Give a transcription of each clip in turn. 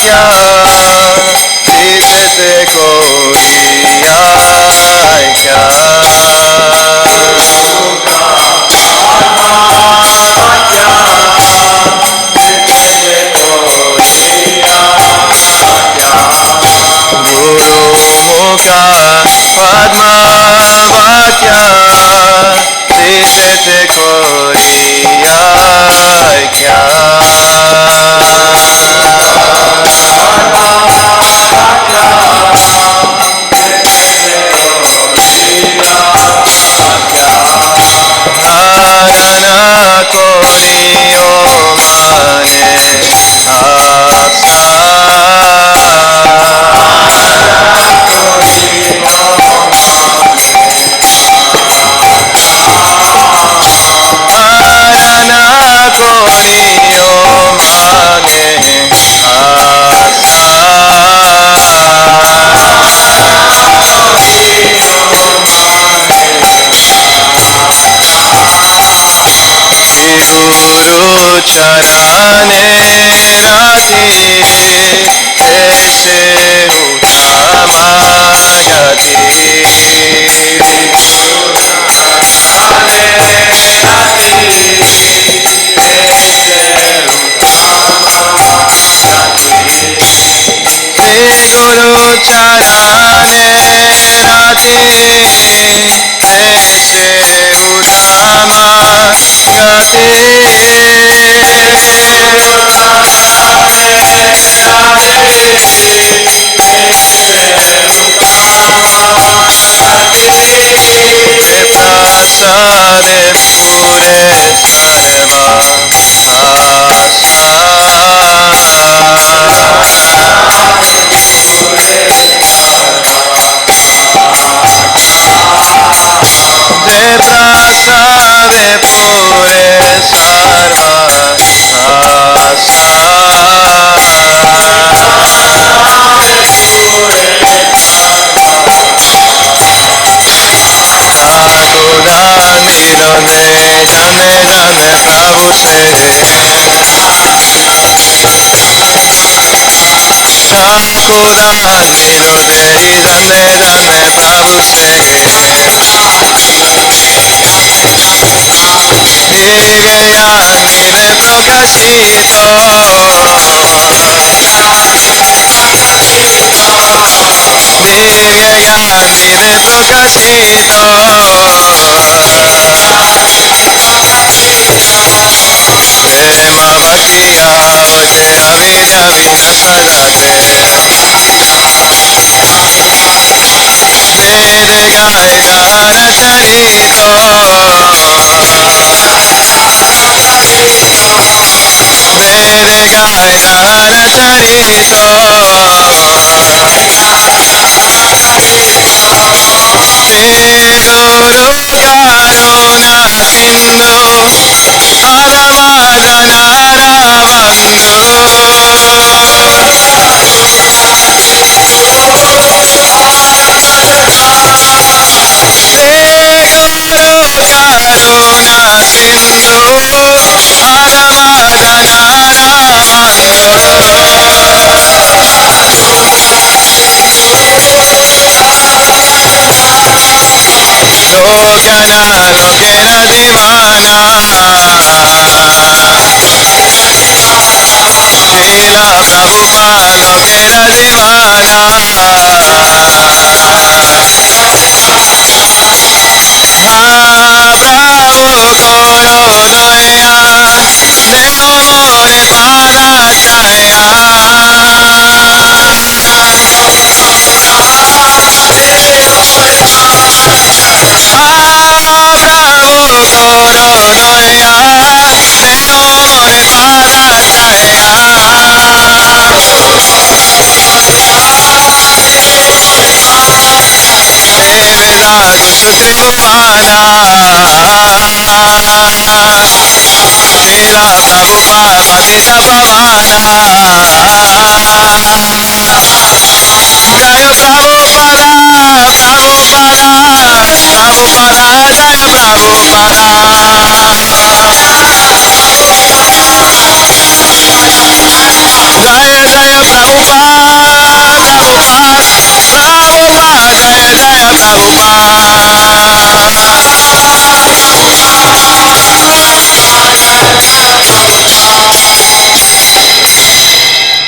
Tite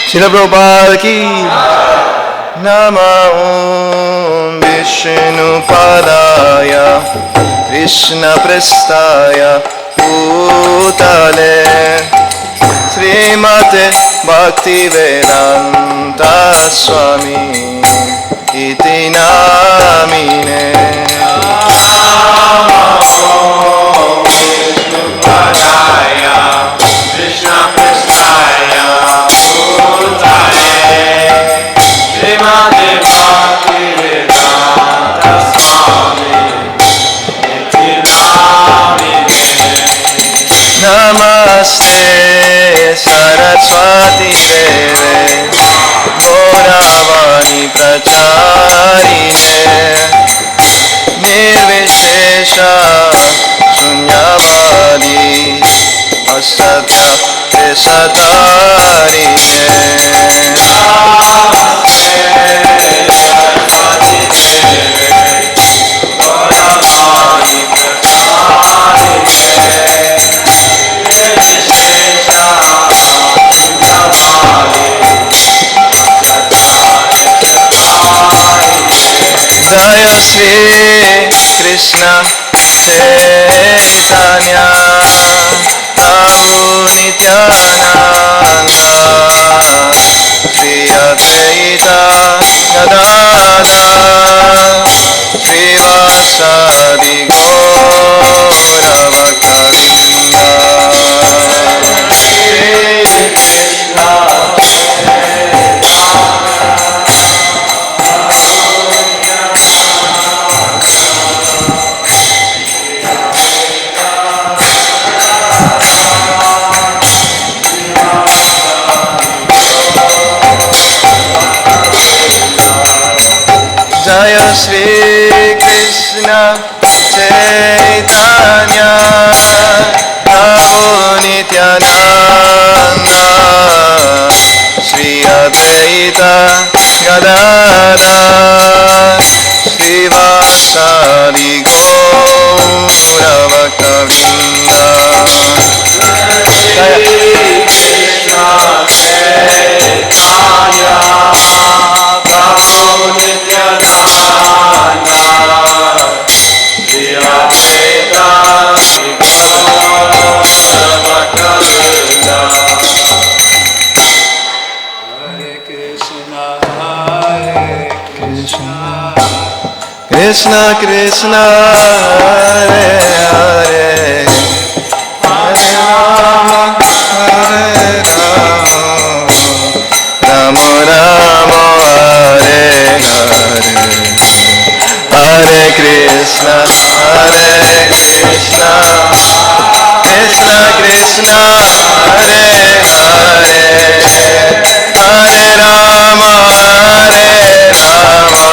Srila Prabhupada ki Nama Om Vishnu Padaya Krishna Prestaya Bhutale Srimate Bhaktivedanta Swami Iti Namine Namaste Saraswati Deve Gauravani Pracharine Nirvishesha Shunyavadi Asatya Desatarine Jaya Shri Krishna Chaitanya Prabhu Nityananda Shri Advaita Gadadha Shri Vasadi Gaura Bhaktavinda Shri Krishna Jaya Shri Krishna Chaitanya Prabhu Nityananda Shri Advaita Gadadha Shri Vasadi Gaura Bhaktavinda Jaya Krishna Chaitanya Prabhu Nityananda Shri Advaita Gaura Bhaktavinda Hare Krishna Krishna Krishna Hare Hare Hare Rama Hare Rama Rama Rama Hare Hare Hare Krishna Krishna Krishna Hare Hare Hare Rama Hare Rama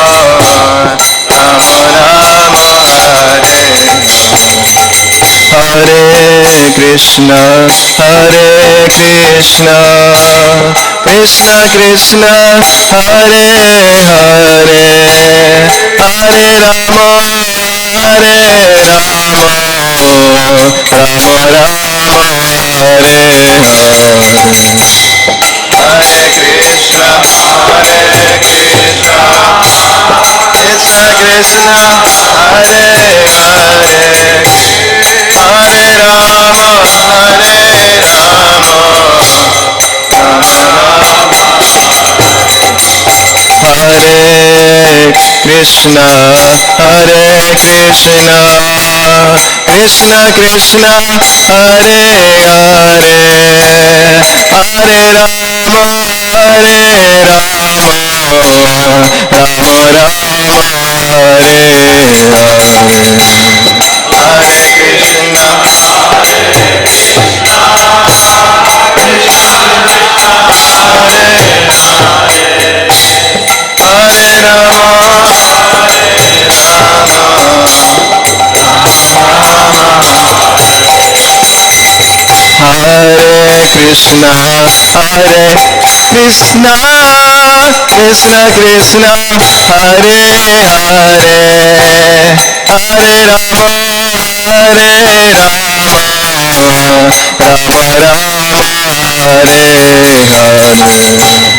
Rama Rama Hare Hare Krishna Krishna Krishna Krishna Hare Hare Hare Rama Hare Rama Rama Rama Hare Hare Hare Krishna Krishna Krishna Hare Hare Hare Rama Hare Rama Rama Rama Hare Krishna Krishna Krishna Krishna Hare Hare Hare Rama Hare Rama Rama Rama Hare Hare Krishna Hare Rama Hare Krishna Krishna Krishna Krishna Hare Hare Hare Rama Hare Rama Rama Rama Hare Hare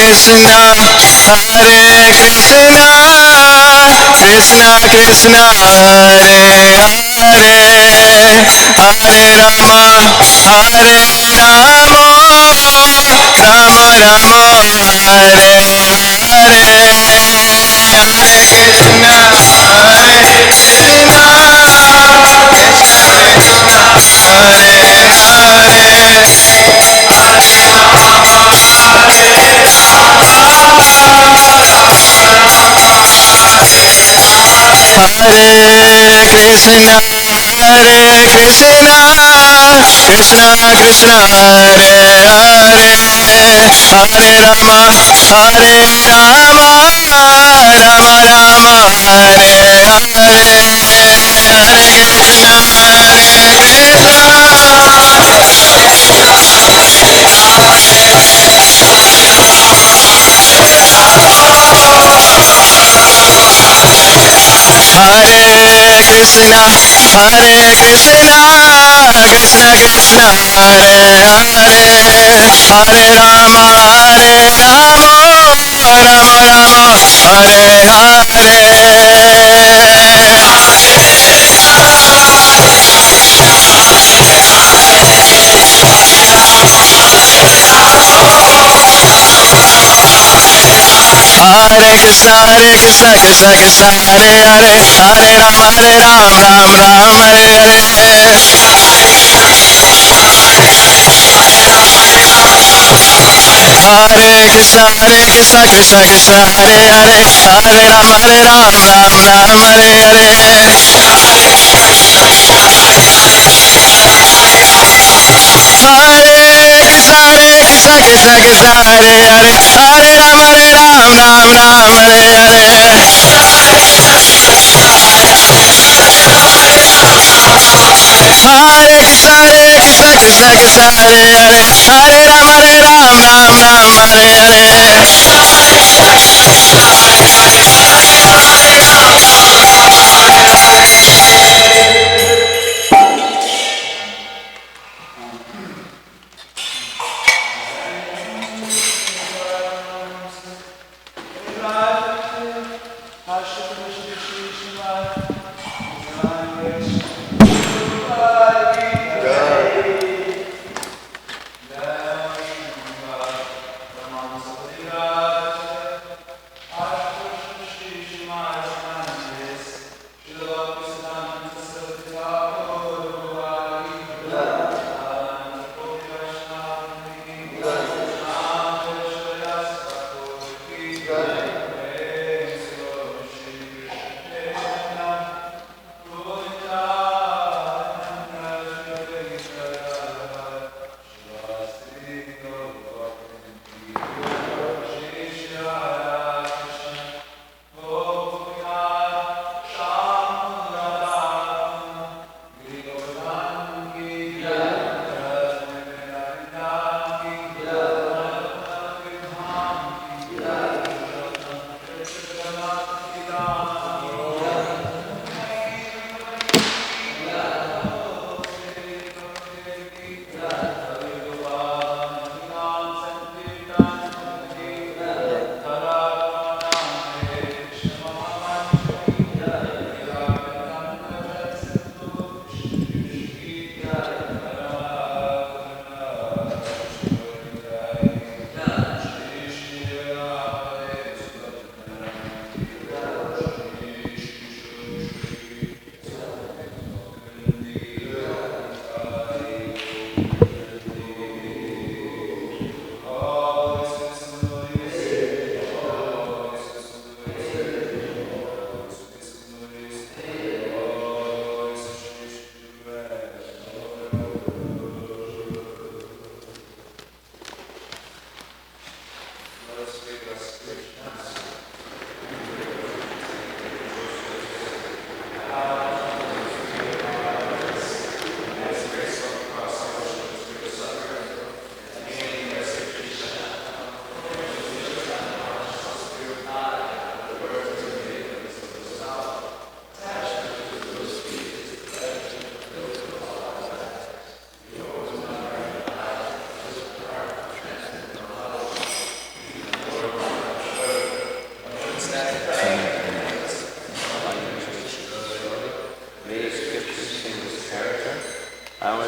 Krishna, Hare Krishna, Krishna Krishna, Hare Hare, Hare Rama, Hare Rama, Rama Rama, Hare Hare, Hare Krishna, Hare Krishna, Hare Hare Krishna, Hare Krishna, Krishna Krishna, Hare Hare, Hare Rama, Hare Rama, Rama Rama, Hare Hare, Hare Krishna, Hare Krishna, Hare Krishna, Krishna Krishna, Hare Hare, Hare Rama, Hare Rama, Rama Rama, Hare Hare Krishna, Hare Krishna, Krishna Krishna, Hare Hare, Hare Ram, Ram Ram, Hare Hare. Hare Krishna, Krishna Krishna, Hare Hare, Hare Ram, Ram Ram, Hare Hare. Hare Krishna, Krishna Krishna, Hare Hare, Hare Ram, Ram Ram, Hare Hare. Hare Krishna, Krishna Krishna, Hare Hare, Hare Ram, Ram Ram, Hare Hare.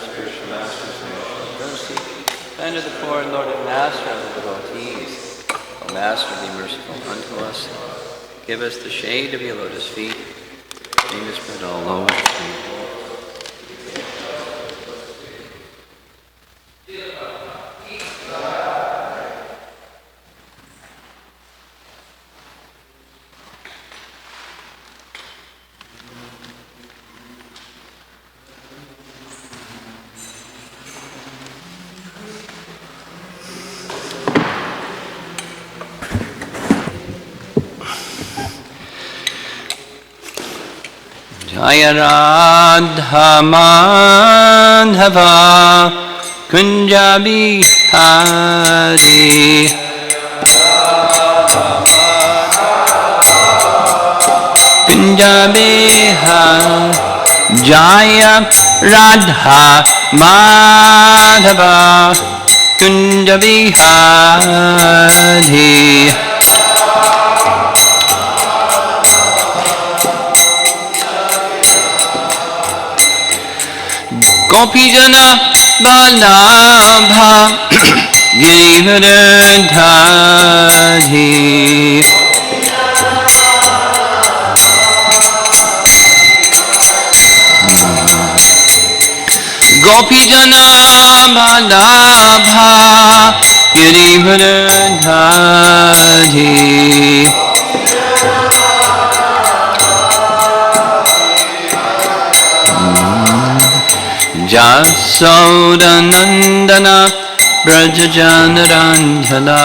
spiritual masters, mercy. Friend of the poor and Lord and Master of the devotees, O Master, be merciful unto us. Give us the shade of your lotus feet. May we spread all over. Jaya Radha Madhava Kunja Bihari Kunja Bihari Jaya Radha Madhava Kunja Bihari Gopijana Balabha Giridhari Gopijana Balabha Giridhari Jasodanandana Brajajanarandhana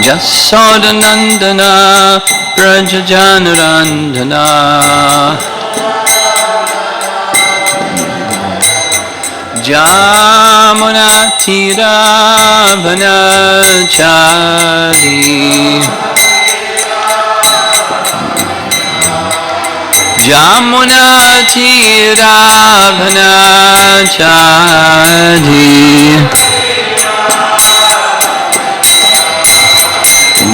Jasodanandana Brajajanarandhana Jamuna Tiravanachari Jamuna Tiravanachari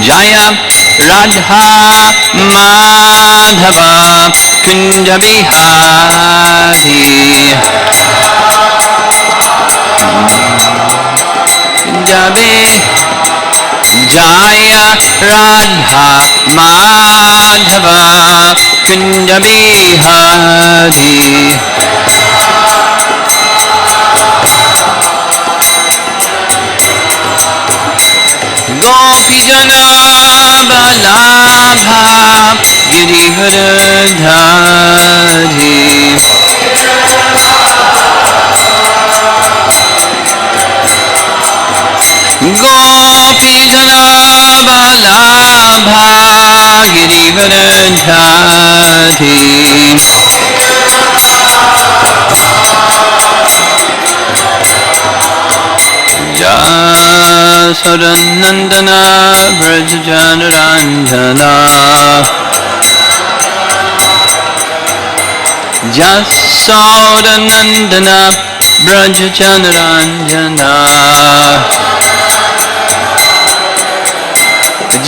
Jaya Radha Madhava Kunja Bihari Kunja Jaya Radha Madhava Kunja Bihari Gopijana Balabha Giridhari Gopijana Balabha Giridhari Jasodanandana Brajajanarandhana Jasodanandana Brajajanarandhana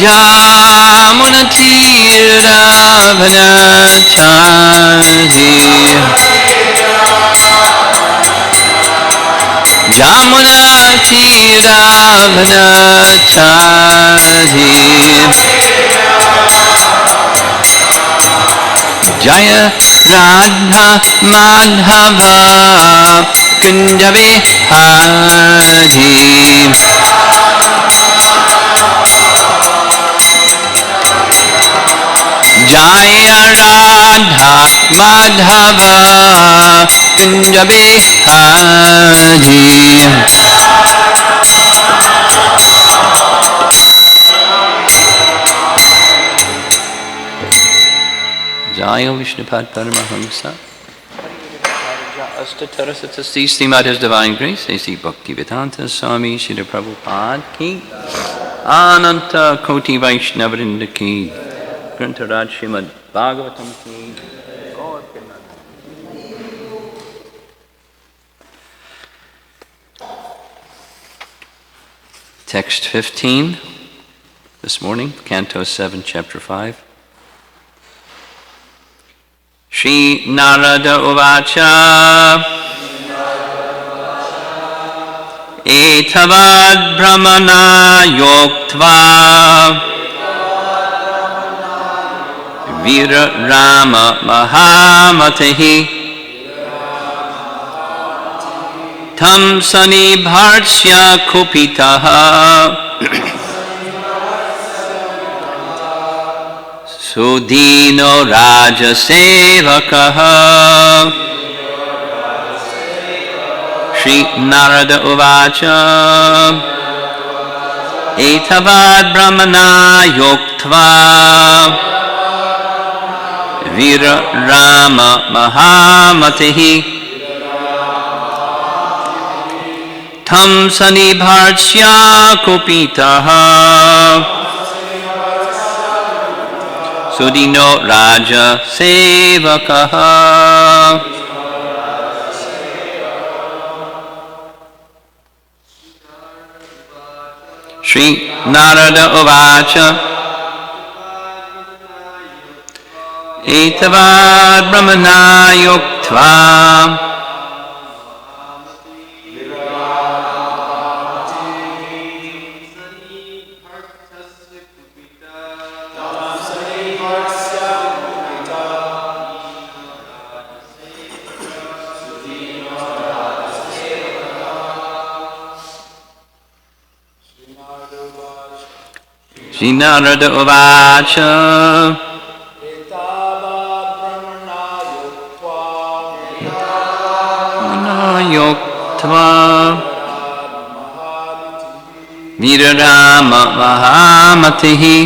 Jamuna Tiravanachari Jamuna Tiravanachari Jaya Radha Madhava Kunja Bihari Jaya Radha Madhava Kunja Bihari Jaya Vishnupad Paramahamsa Astatarasatasti Srimad His Divine Grace A.C. Bhaktivedanta Swami Srila Prabhupada Ki Ananta Koti Vaishnavrinda Ki Grantaraj Srimad Bhagavatam Ki Text 15 this morning, Canto 7, Chapter 5. Shri Narada Uvacha Etavad Brahmana Yoktva Vira Rama Mahamatahi Tam Sanibharsya Kupitaha Sudino Raja Sevakaha Shri Narada Uvacha Etavad Brahmana Yoktva Vira Rama Mahamatihi Tam Sanibharsya Kupitaha Sudino Raja Sevakaha. Shri Narada Uvacha Etavad Brahmana Yoktva Shri Narada Uvacha Yoktva Vira Rama Mahamatihi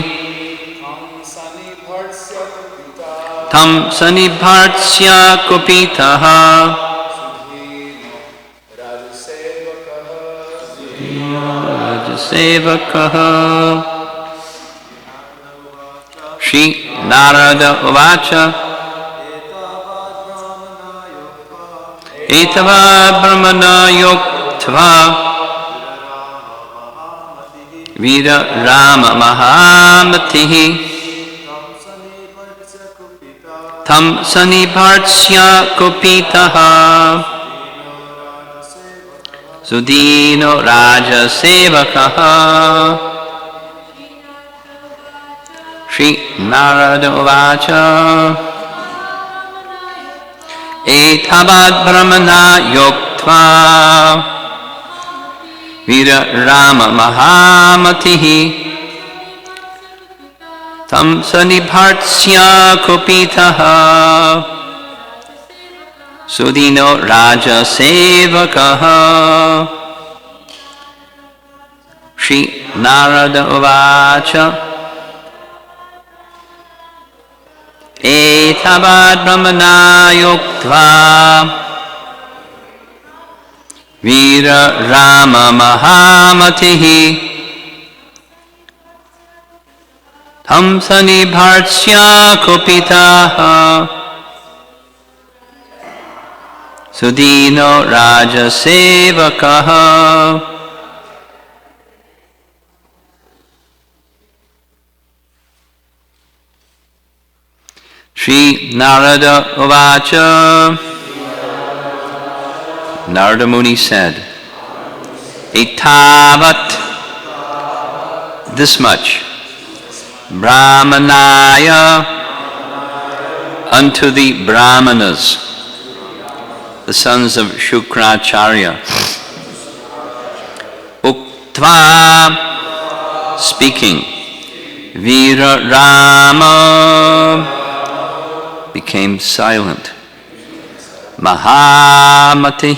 Tam Sanibharsya Kupitaha Rajasevakaha. Shri Narada Uvacha Etavad Brahmana Yoktva Vira Rama Mahamatihi Tam Sanibharsya Kupitaha Sudino Raja Sevakaha. Shri Narada Uvacha Etavad Brahmana Yoktva Vira Rama Mahamatihi Tam Sanibharsya Kupitaha Sudino Raja Sevakaha. Shri Narada Uvacha Etavad Brahmana Yoktva Vira Rama Mahamatihi Tam Sanibharsya Kupitaha Sudino Raja Sevakaha. Shri Narada Uvacha Narada Muni said, Etavat, this much, Brahmanaya, unto the Brahmanas, the sons of Shukracharya. Uktva, speaking, Vira Rama, became silent. Mahamatihi,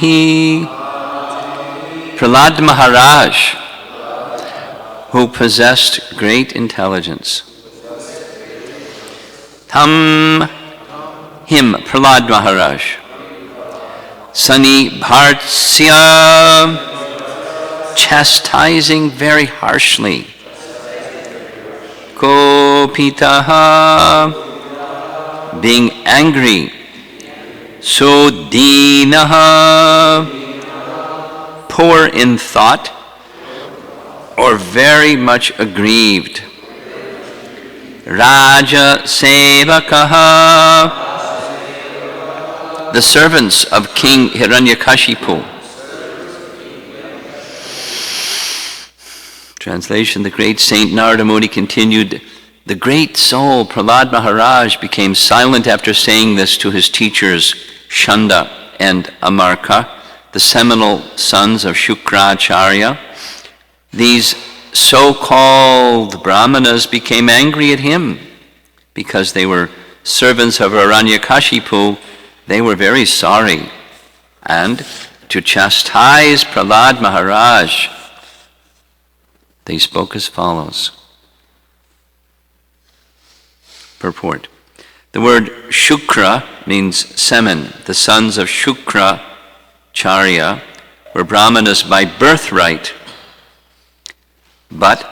Prahlad Maharaj, who possessed great intelligence. Tam, him, Prahlad Maharaj, Sanibharsya, chastising very harshly. Kopitaha, being angry. Sudinaha, poor in thought or very much aggrieved. Raja Sevakaha, the servants of King Hiranyakashipu. Translation, the great Saint Narada Muni continued, the great soul Prahlad Maharaj became silent after saying this to his teachers Shanda and Amarka, the seminal sons of Shukracharya. These so-called Brahmanas became angry at him because they were servants of Hiranyakashipu. They were very sorry. And to chastise Prahlad Maharaj, they spoke as follows. Purport. The word Shukra means semen. The sons of Shukracharya were Brahmanas by birthright. But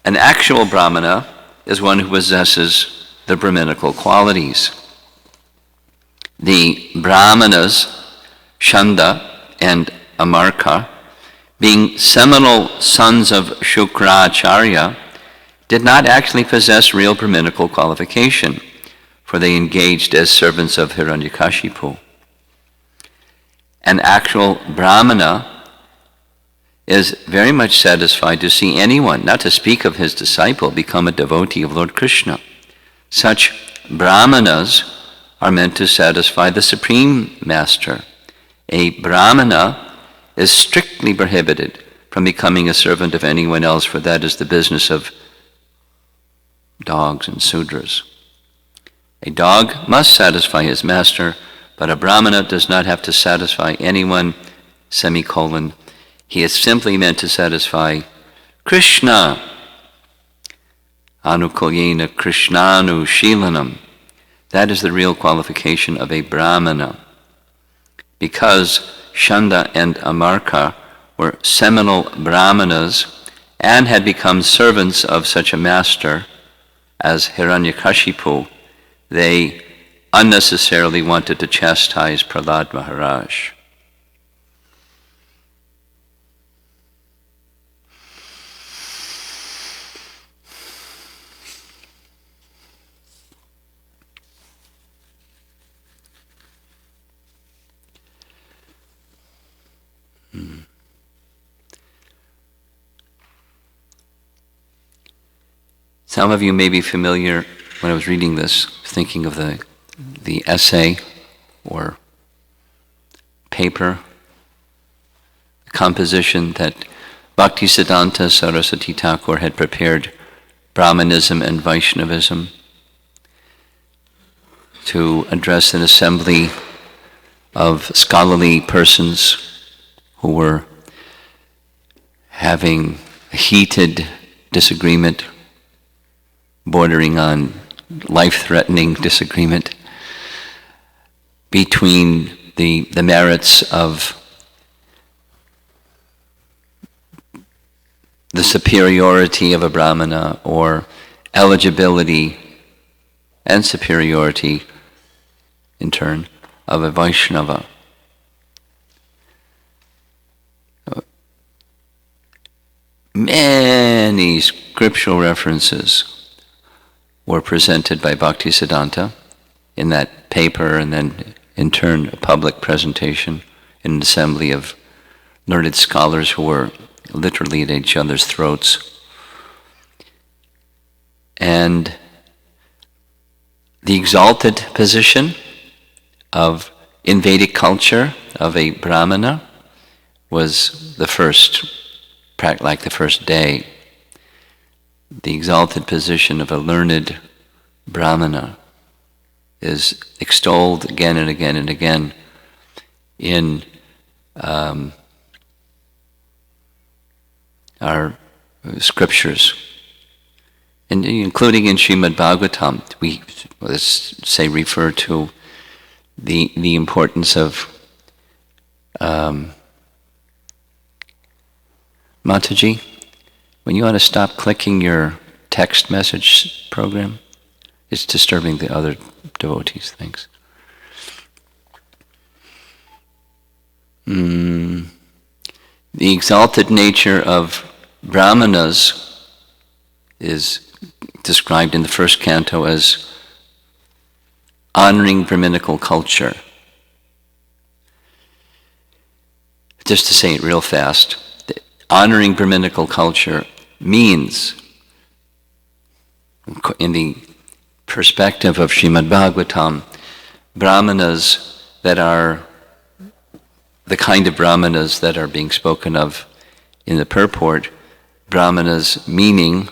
an actual Brahmana is one who possesses the Brahminical qualities. The Brahmanas, Shanda and Amarka, being seminal sons of Shukracharya, did not actually possess real Brahminical qualification, for they engaged as servants of Hiranyakashipu. An actual Brahmana is very much satisfied to see anyone, not to speak of his disciple, become a devotee of Lord Krishna. Such Brahmanas are meant to satisfy the Supreme Master. A Brahmana is strictly prohibited from becoming a servant of anyone else, for that is the business of dogs and Sudras. A dog must satisfy his master, but a Brahmana does not have to satisfy anyone, semicolon. He is simply meant to satisfy Krishna. Anukulyena Krishnanu Shilanam. That is the real qualification of a Brahmana. Because Shanda and Amarka were seminal Brahmanas and had become servants of such a master as Hiranyakashipu, they unnecessarily wanted to chastise Prahlad Maharaj. Some of you may be familiar, when I was reading this, thinking of the essay or paper, composition that Bhaktisiddhanta Saraswati Thakur had prepared, Brahmanism and Vaishnavism, to address an assembly of scholarly persons who were having a heated disagreement, bordering on life-threatening disagreement between the merits of the superiority of a Brahmana, or eligibility and superiority, in turn, of a Vaishnava. Many scriptural references were presented by Bhaktisiddhanta in that paper, and then in turn a public presentation in an assembly of learned scholars who were literally at each other's throats. And the exalted position of in Vedic culture of a Brahmana was the first, like the first day. The exalted position of a learned Brahmana is extolled again and again and again in our scriptures, and including in Srimad Bhagavatam. We, let's say, refer to the importance of Mataji, when you want to stop clicking your text message program, it's disturbing the other devotees. Thanks. The exalted nature of Brahmanas is described in the first canto as honoring Brahminical culture. just to say it real fast, honoring Brahminical culture means, in the perspective of Srimad Bhagavatam, brahmanas that are the kind of brahmanas that are being spoken of in the purport, brahmanas meaning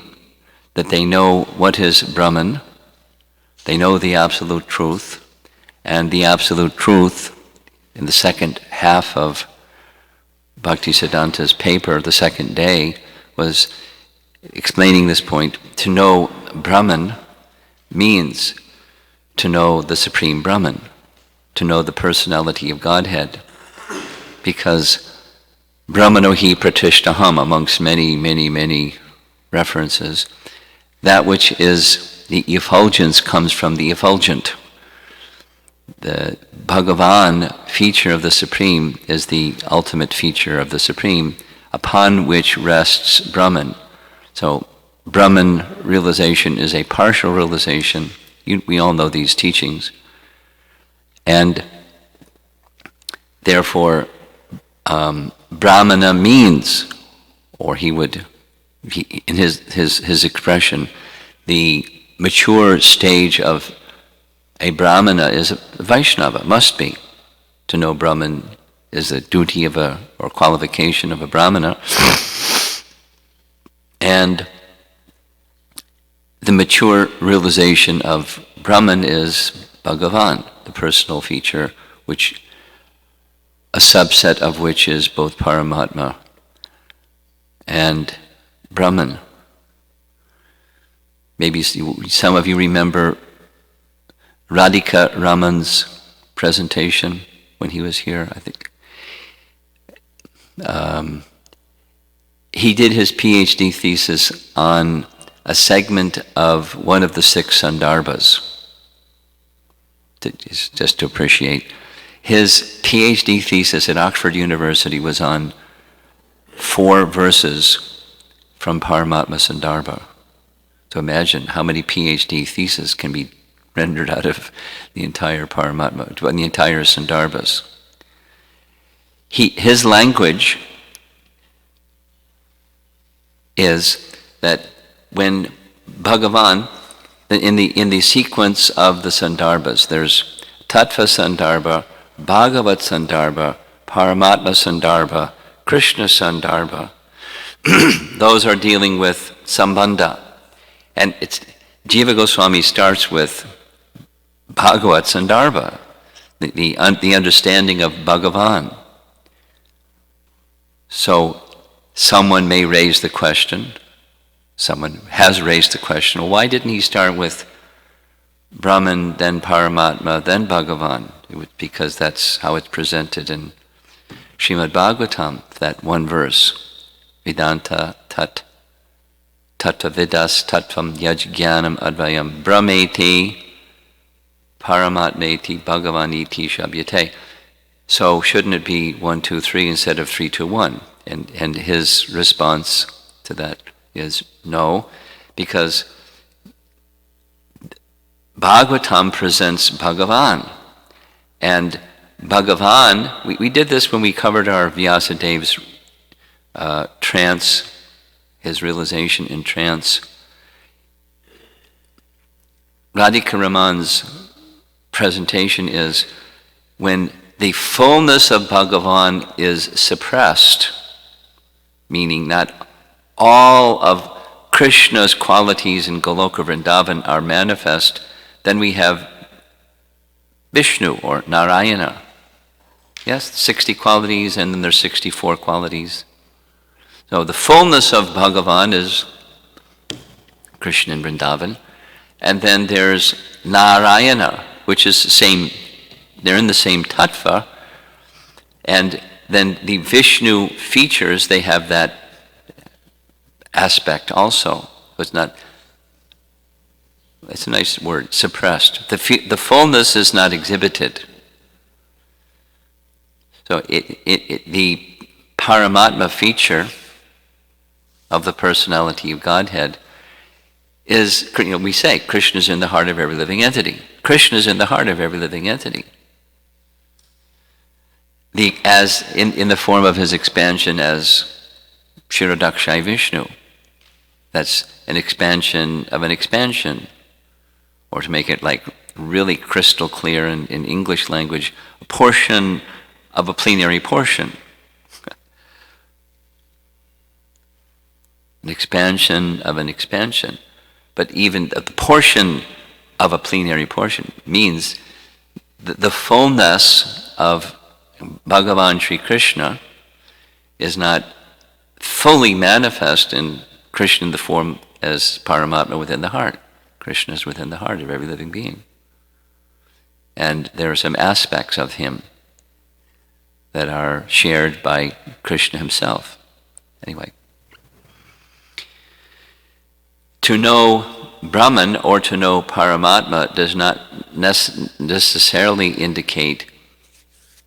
that they know what is Brahman, they know the absolute truth, and the absolute truth in the second half of Bhaktisiddhanta's paper, the second day, was explaining this point. To know Brahman means to know the Supreme Brahman, to know the personality of Godhead, because Brahmano hi pratishtaham, amongst many, many, many references, that which is the effulgence comes from the effulgent. The Bhagavan feature of the Supreme is the ultimate feature of the Supreme, upon which rests Brahman. So Brahman realization is a partial realization. We all know these teachings. And therefore, Brahmana means, or in his expression, the mature stage of a Brahmana is a Vaishnava, must be. To know Brahman is a duty of or qualification of a Brahmana. And the mature realization of Brahman is Bhagavan, the personal feature, which a subset of which is both Paramatma and Brahman. Maybe some of you remember Radhika Raman's presentation when he was here, I think. He did his PhD thesis on a segment of one of the 6 Sandarbhas, just to appreciate. His PhD thesis at Oxford University was on 4 verses from Paramatma Sandarbha. So imagine how many PhD theses can be rendered out of the entire Paramatma, the entire Sandarbhas. His language is that when Bhagavan, in the sequence of the Sandarbhas, there's Tattva Sandarbha, Bhagavat Sandarbha, Paramatma Sandarbha, Krishna Sandarbha. Those are dealing with Sambandha. And Jiva Goswami starts with Bhagavat Sandarbha, the understanding of Bhagavan. So someone may raise the question, someone has raised the question, well, why didn't he start with Brahman, then Paramatma, then Bhagavan? Because that's how it's presented in Srimad Bhagavatam, that one verse, Vedanta tat tattva vidas tattvam yajnanam advayam brahmeti paramatmeti bhagavaniti shabhyate. So shouldn't it be 1, 2, 3 instead of 3, 2, 1? And his response to that is no, because Bhagavatam presents Bhagavan. And Bhagavan, we did this when we covered our Vyasadev's trance, his realization in trance. Radhika Raman's presentation is when the fullness of Bhagavan is suppressed, meaning not all of Krishna's qualities in Goloka Vrindavan are manifest, then we have Vishnu or Narayana. Yes, 60 qualities, and then there's 64 qualities. So the fullness of Bhagavan is Krishna in Vrindavan. And then there's Narayana, which is the same, they're in the same tattva. And then the Vishnu features, they have that aspect also. It's a nice word, suppressed. The fullness is not exhibited. So the Paramatma feature of the personality of Godhead is, we say, Krishna is in the heart of every living entity. Krishna is in the heart of every living entity. as in the form of his expansion as Kshirodakshay Vishnu. That's an expansion of an expansion. Or to make it like really crystal clear in English language, a portion of a plenary portion. An expansion of an expansion. But even the portion of a plenary portion means the fullness of Bhagavan Sri Krishna is not fully manifest in Krishna in the form as Paramatma within the heart. Krishna is within the heart of every living being. And there are some aspects of him that are shared by Krishna himself. Anyway. To know Brahman or to know Paramatma does not necessarily indicate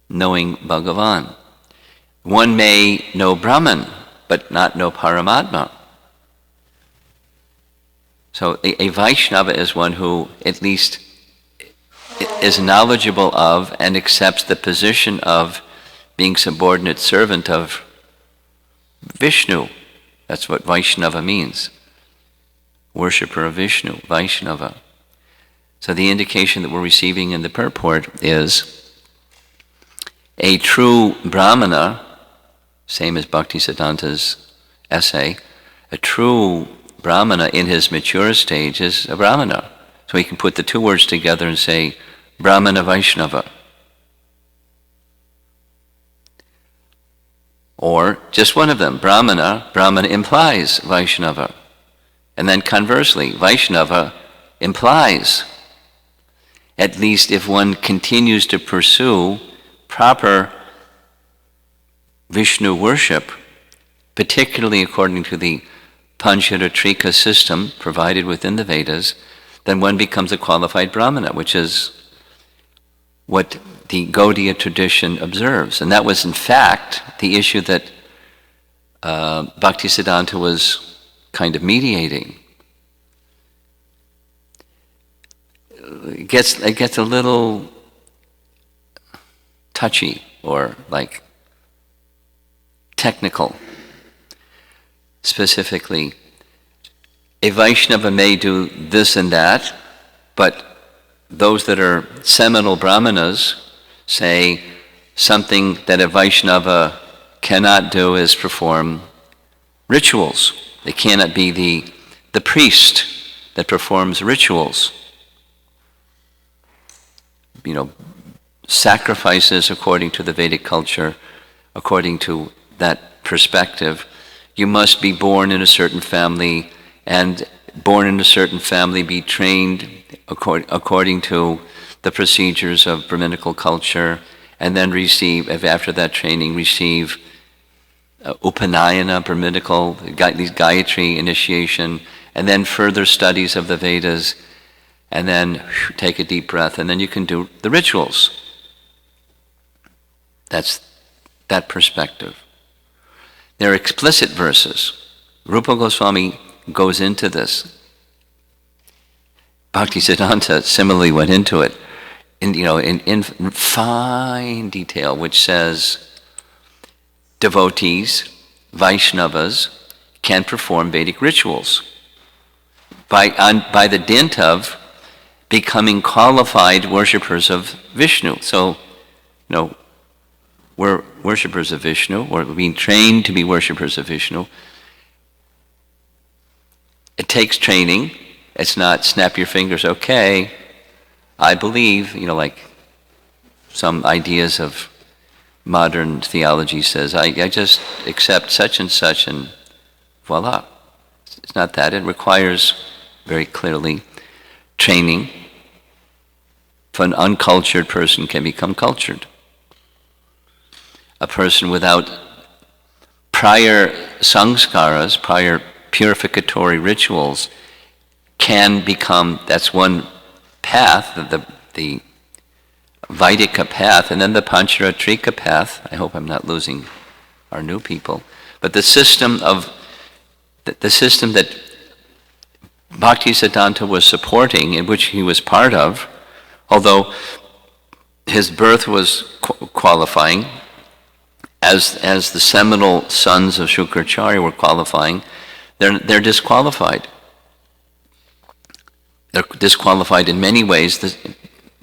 knowing Bhagavan. One may know Brahman, but not know Paramatma. So a Vaishnava is one who at least is knowledgeable of and accepts the position of being subordinate servant of Vishnu. That's what Vaishnava means. Worshipper of Vishnu, Vaishnava. So the indication that we're receiving in the purport is a true Brahmana, same as Bhaktisiddhanta's essay, a true Brahmana in his mature stage is a Brahmana. So we can put the two words together and say Brahmana Vaishnava. Or just one of them, Brahmana. Brahmana implies Vaishnava. And then conversely, Vaishnava implies, at least if one continues to pursue proper Vishnu worship, particularly according to the Pancharatrika system provided within the Vedas, then one becomes a qualified Brahmana, which is what the Gaudiya tradition observes. And that was in fact the issue that Bhaktisiddhanta was kind of mediating. It gets a little touchy or like technical. Specifically, a Vaishnava may do this and that, but those that are seminal Brahmanas say something that a Vaishnava cannot do is perform rituals. They cannot be the priest that performs rituals. Sacrifices according to the Vedic culture, according to that perspective. You must be born in a certain family, and born in a certain family be trained according to the procedures of Brahminical culture, and then receive, after that training, receive Upanayana, Brahminical, these Gayatri initiation, and then further studies of the Vedas, and then take a deep breath, and then you can do the rituals. That's that perspective. There are explicit verses. Rupa Goswami goes into this. Bhaktisiddhanta similarly went into it in fine detail, which says devotees, Vaishnavas, can perform Vedic rituals by the dint of becoming qualified worshippers of Vishnu. So, we're worshippers of Vishnu, or being trained to be worshippers of Vishnu. It takes training. It's not snap your fingers, okay, I believe, like some ideas of modern theology says, I just accept such and such and voila. It's not that. It requires very clearly training. If an uncultured person can become cultured. A person without prior sanskaras, prior purificatory rituals, can become, that's one path, the Vaidika path, and then the Pancharatrika path. I hope I'm not losing our new people. But the system that Bhaktisiddhanta was supporting, in which he was part of, although his birth was qualifying, as the seminal sons of Shukracharya were qualifying, they're disqualified. They're disqualified in many ways.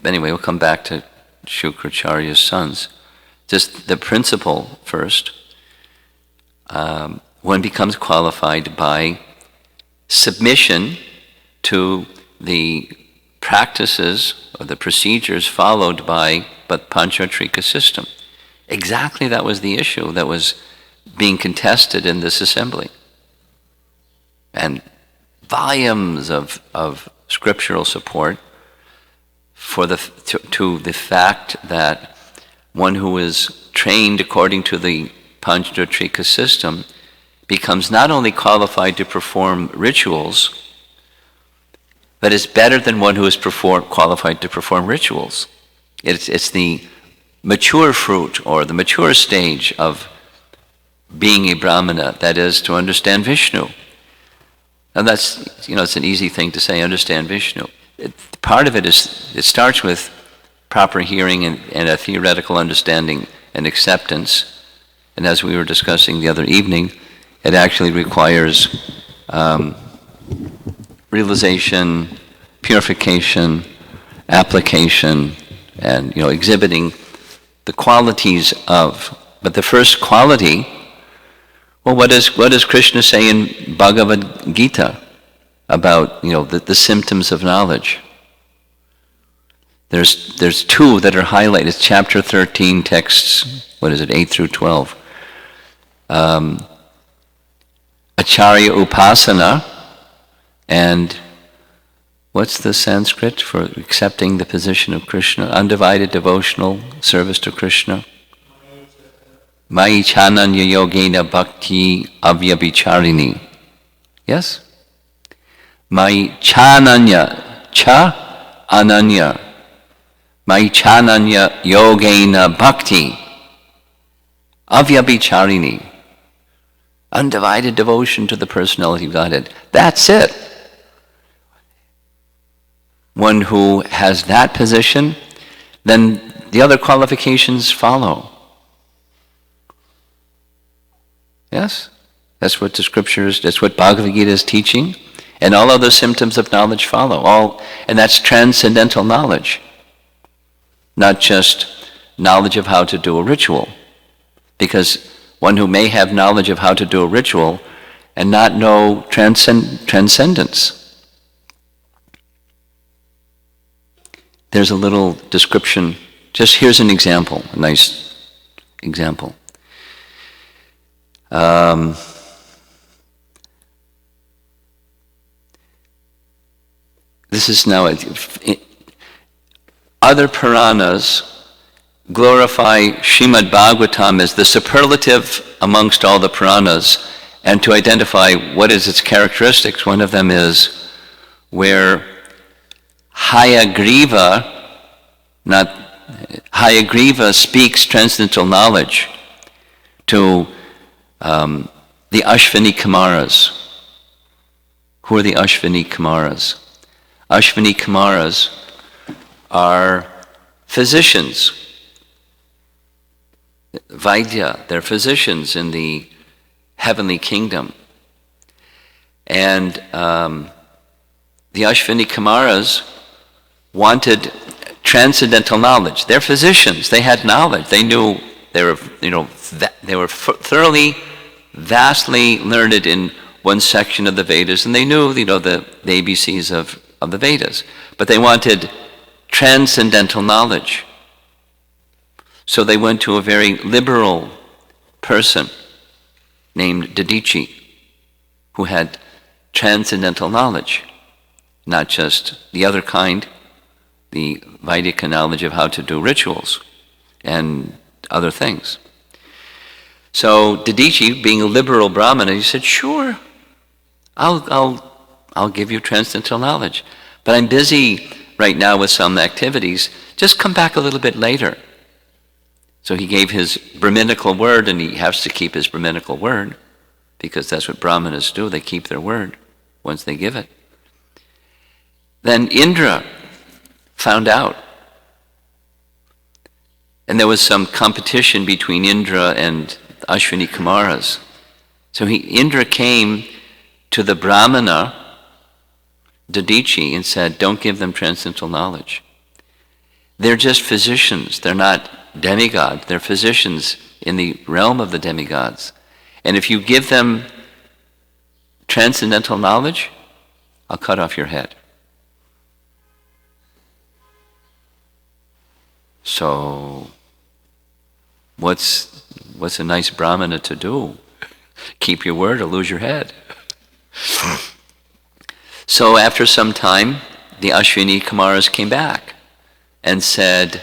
Anyway, we'll come back to Shukracharya's sons. Just the principle first. One becomes qualified by submission to the practices or the procedures followed by the Panchatrika system. Exactly that was the issue that was being contested in this assembly. And volumes of scriptural support for to the fact that one who is trained according to the Panchatrika system becomes not only qualified to perform rituals, but is better than one who is qualified to perform rituals. It's the mature fruit or the mature stage of being a Brahmana, that is to understand Vishnu. And that's, it's an easy thing to say, understand Vishnu. Part of it starts with proper hearing and a theoretical understanding and acceptance. And as we were discussing the other evening, it actually requires realization, purification, application, and exhibiting the qualities of. But the first quality, well, what does Krishna say in Bhagavad Gita about the symptoms of knowledge? There's two that are highlighted. It's chapter 13, texts 8 through 12. Acharya Upasana, and what's the Sanskrit for accepting the position of Krishna? Undivided devotional service to Krishna. Mai chananya yogena bhakti avyabhicharini. Yes? Mai chananya, cha ananya. Mai chananya yogena bhakti avyabhicharini. Undivided devotion to the personality of Godhead. That's it. One who has that position, then the other qualifications follow. Yes? That's what the scriptures, that's what Bhagavad Gita is teaching. And all other symptoms of knowledge follow. And that's transcendental knowledge. Not just knowledge of how to do a ritual. Because one who may have knowledge of how to do a ritual and not know transcendence. There's a little description. Just here's an example, a nice example. This is now, other Puranas glorify Srimad Bhagavatam as the superlative amongst all the Puranas, and to identify what is its characteristics. One of them is where Hayagriva speaks transcendental knowledge to the Ashvini Kumaras. Who are the Ashvini Kumaras? Ashvini Kumaras are physicians. Vaidya, they're physicians in the heavenly kingdom. And the Ashvini Kumaras wanted transcendental knowledge. They're physicians. They had knowledge. They knew they were thoroughly, vastly learned in one section of the Vedas, and they knew the ABCs of the Vedas. But they wanted transcendental knowledge. So they went to a very liberal person named Dadichi, who had transcendental knowledge, not just the other kind, the Vedic knowledge of how to do rituals and other things. So Dadichi, being a liberal Brahmana, he said, "Sure, I'll give you transcendental knowledge, but I'm busy right now with some activities. Just come back a little bit later." So he gave his Brahminical word, and he has to keep his Brahminical word, because that's what Brahmanas do. They keep their word once they give it. Then Indra found out. And there was some competition between Indra and Ashwini Kumaras. So Indra came to the Brahmana, Dadichi, and said, don't give them transcendental knowledge. They're just physicians. They're not demigods. They're physicians in the realm of the demigods. And if you give them transcendental knowledge, I'll cut off your head. So, what's a nice Brahmana to do? Keep your word or lose your head. So after some time, the Ashwini Kumaras came back and said,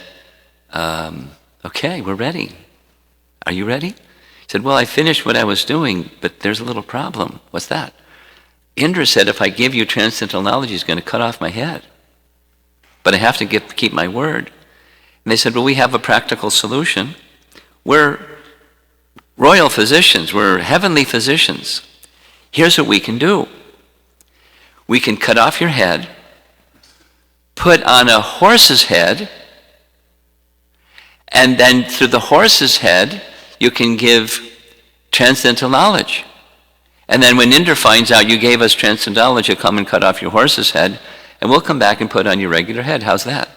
okay, we're ready. Are you ready? He said, well, I finished what I was doing, but there's a little problem. What's that? Indra said, if I give you transcendental knowledge, he's going to cut off my head. But I have to keep my word. And they said, well, we have a practical solution. We're royal physicians. We're heavenly physicians. Here's what we can do. We can cut off your head, put on a horse's head, and then through the horse's head, you can give transcendental knowledge. And then when Indra finds out you gave us transcendental knowledge, he'll come and cut off your horse's head, and we'll come back and put on your regular head. How's that?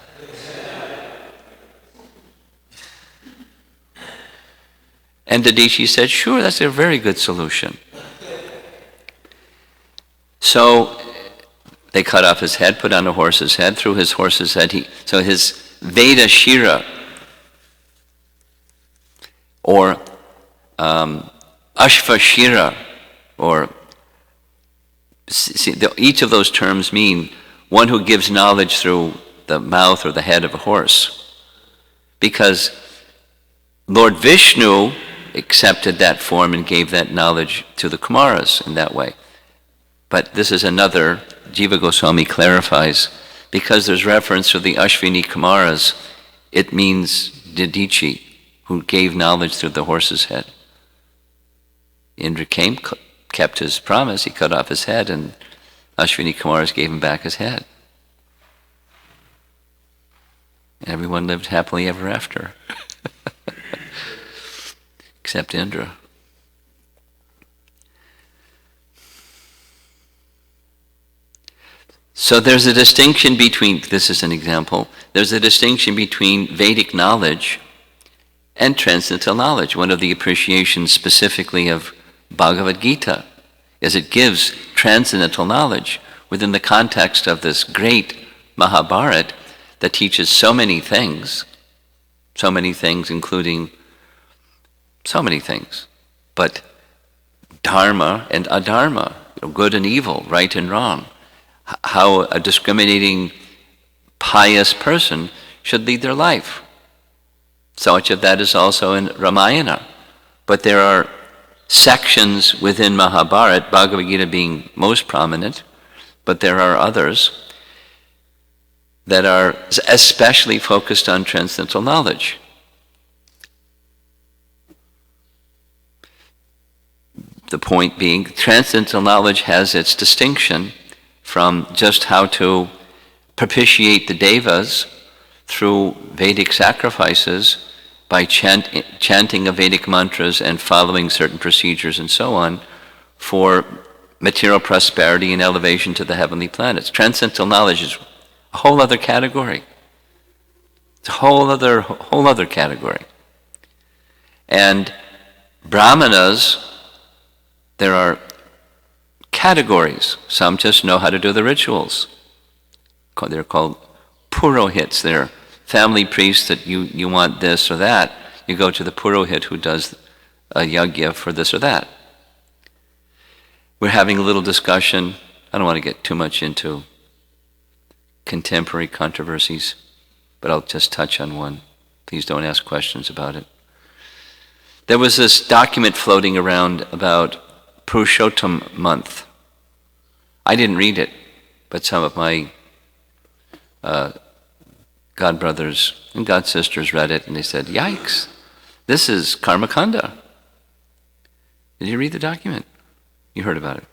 And Dadichi said, sure, that's a very good solution. So they cut off his head, put on a horse's head. Through his horse's head, so his Veda Shira, or Ashva Shira, or each of those terms mean one who gives knowledge through the mouth or the head of a horse. Because Lord Vishnu accepted that form and gave that knowledge to the Kumaras in that way. But this is another, Jiva Goswami clarifies, because there's reference to the Ashwini Kumaras, it means Dadichi, who gave knowledge through the horse's head. Indra came, kept his promise, he cut off his head, and Ashwini Kumaras gave him back his head. Everyone lived happily ever after. Except Indra. So there's a distinction between, this is an example, there's a distinction between Vedic knowledge and transcendental knowledge. One of the appreciations specifically of Bhagavad Gita is it gives transcendental knowledge within the context of this great Mahabharata that teaches so many things including so many things, but dharma and adharma, good and evil, right and wrong, how a discriminating, pious person should lead their life. So much of that is also in Ramayana. But there are sections within Mahabharata, Bhagavad Gita being most prominent, but there are others that are especially focused on transcendental knowledge. The point being, transcendental knowledge has its distinction from just how to propitiate the devas through Vedic sacrifices by chanting of Vedic mantras and following certain procedures and so on for material prosperity and elevation to the heavenly planets. Transcendental knowledge is a whole other category. It's a whole other category. And Brahmanas, there are categories. Some just know how to do the rituals. They're called purohits. They're family priests that you want this or that. You go to the purohit who does a yajna for this or that. We're having a little discussion. I don't want to get too much into contemporary controversies, but I'll just touch on one. Please don't ask questions about it. There was this document floating around about Purushottam month. I didn't read it, but some of my godbrothers and godsisters read it, and they said, yikes, this is Karmakanda. Did you read the document? You heard about it.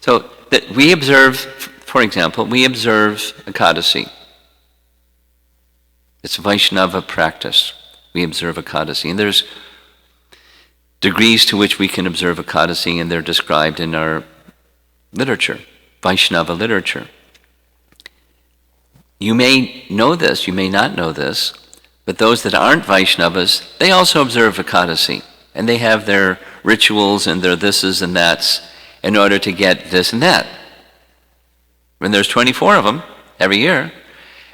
So that we observe, for example, we observe Ekadasi. It's Vaishnava practice. We observe Ekadasi. And there's degrees to which we can observe Ekadasi, and they're described in our literature, Vaishnava literature. You may know this, you may not know this, but those that aren't Vaishnavas, they also observe Ekadasi. And they have their rituals and their thises and that's in order to get this and that. And there's 24 of them every year,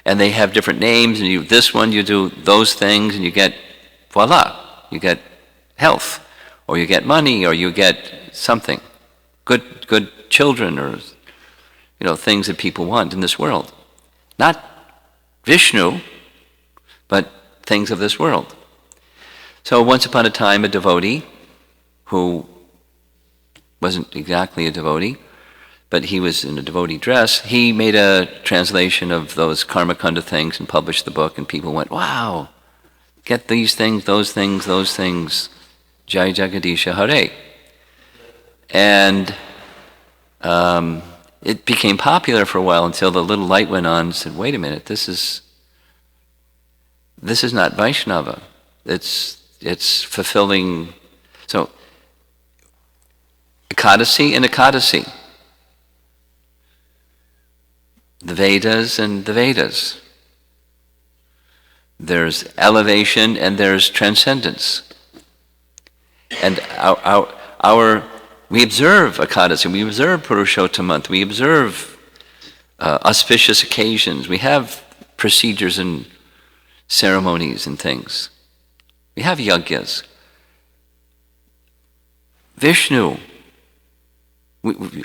and they have different names, and this one you do those things, and you get, voila, you get health, or you get money, or you get something, good children, or things that people want in this world. Not Vishnu, but things of this world. So once upon a time, a devotee who wasn't exactly a devotee, but he was in a devotee dress, he made a translation of those Karmakanda things and published the book, and people went, wow, get these things, those things, Jai Jagadisha Hare. And it became popular for a while until the little light went on and said, wait a minute, this is not Vaishnava. It's fulfilling. So, Ekadasi and Ekadasi. The Vedas and the Vedas. There's elevation and there's transcendence. And we observe Ekadasi, we observe Purushottam month, we observe auspicious occasions, we have procedures and ceremonies and things. We have yagyas. Vishnu,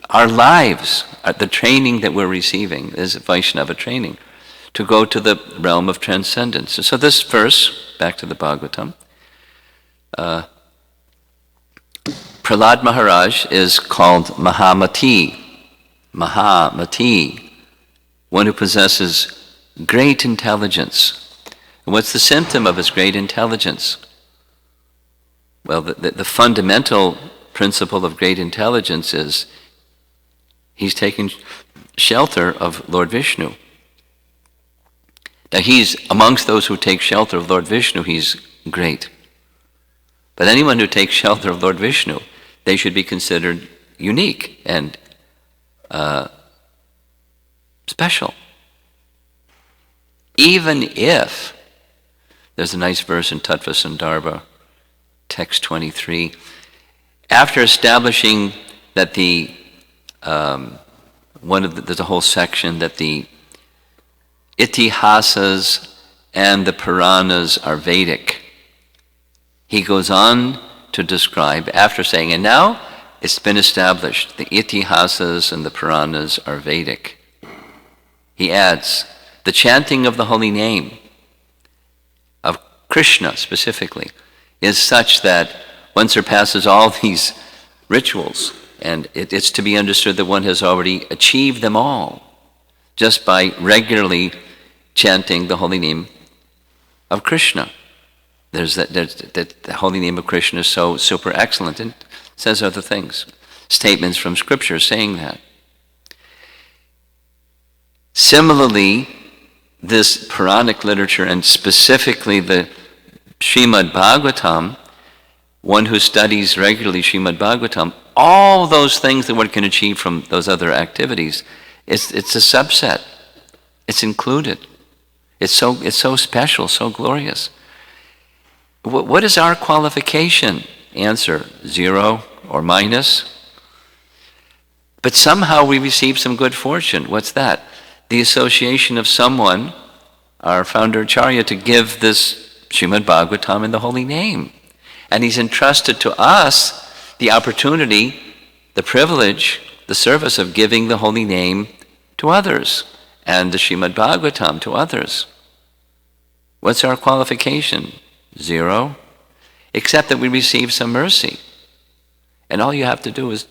our lives, the training that we're receiving is Vaishnava training to go to the realm of transcendence. So this verse, back to the Bhagavatam, Prahlad Maharaj is called Mahamati, one who possesses great intelligence. And what's the symptom of his great intelligence? Well, the fundamental principle of great intelligence is he's taken shelter of Lord Vishnu. Now he's amongst those who take shelter of Lord Vishnu, he's great. But anyone who takes shelter of Lord Vishnu, they should be considered unique and special. Even if, there's a nice verse in Tattva Sandarbha, text 23, after establishing that there's a whole section that the Itihasas and the Puranas are Vedic. He goes on to describe, after saying, and now it's been established, the Itihasas and the Puranas are Vedic. He adds, the chanting of the holy name, of Krishna specifically, is such that one surpasses all these rituals, and it's to be understood that one has already achieved them all just by regularly chanting the holy name of Krishna. The holy name of Krishna is so super excellent, and says other things, statements from Scripture saying that. Similarly, this Puranic literature, and specifically the Srimad Bhagavatam, one who studies regularly Srimad Bhagavatam, all those things that one can achieve from those other activities, it's a subset. It's included. It's so special, so glorious. What is our qualification? Answer, 0 or minus. But somehow we receive some good fortune. What's that? The association of someone, our founder Acharya, to give this Srimad Bhagavatam in the holy name. And he's entrusted to us the opportunity, the privilege, the service of giving the holy name to others and the Srimad Bhagavatam to others. What's our qualification? 0, except that we receive some mercy. And all you have to do is,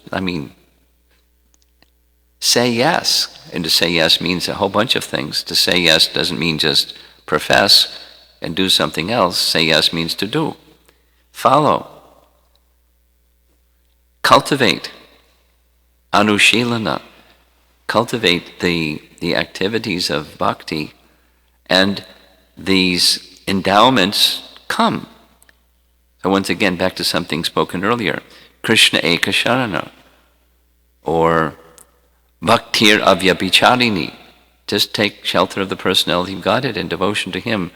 say yes. And to say yes means a whole bunch of things. To say yes doesn't mean just profess and do something else. Say yes means to do. Follow. Cultivate. Anushilana. Cultivate the activities of bhakti and these endowments come. So once again, back to something spoken earlier, Krishna Eka Sharana, or Bhaktir Avyabhicharini. Just take shelter of the personality of Godhead and devotion to Him.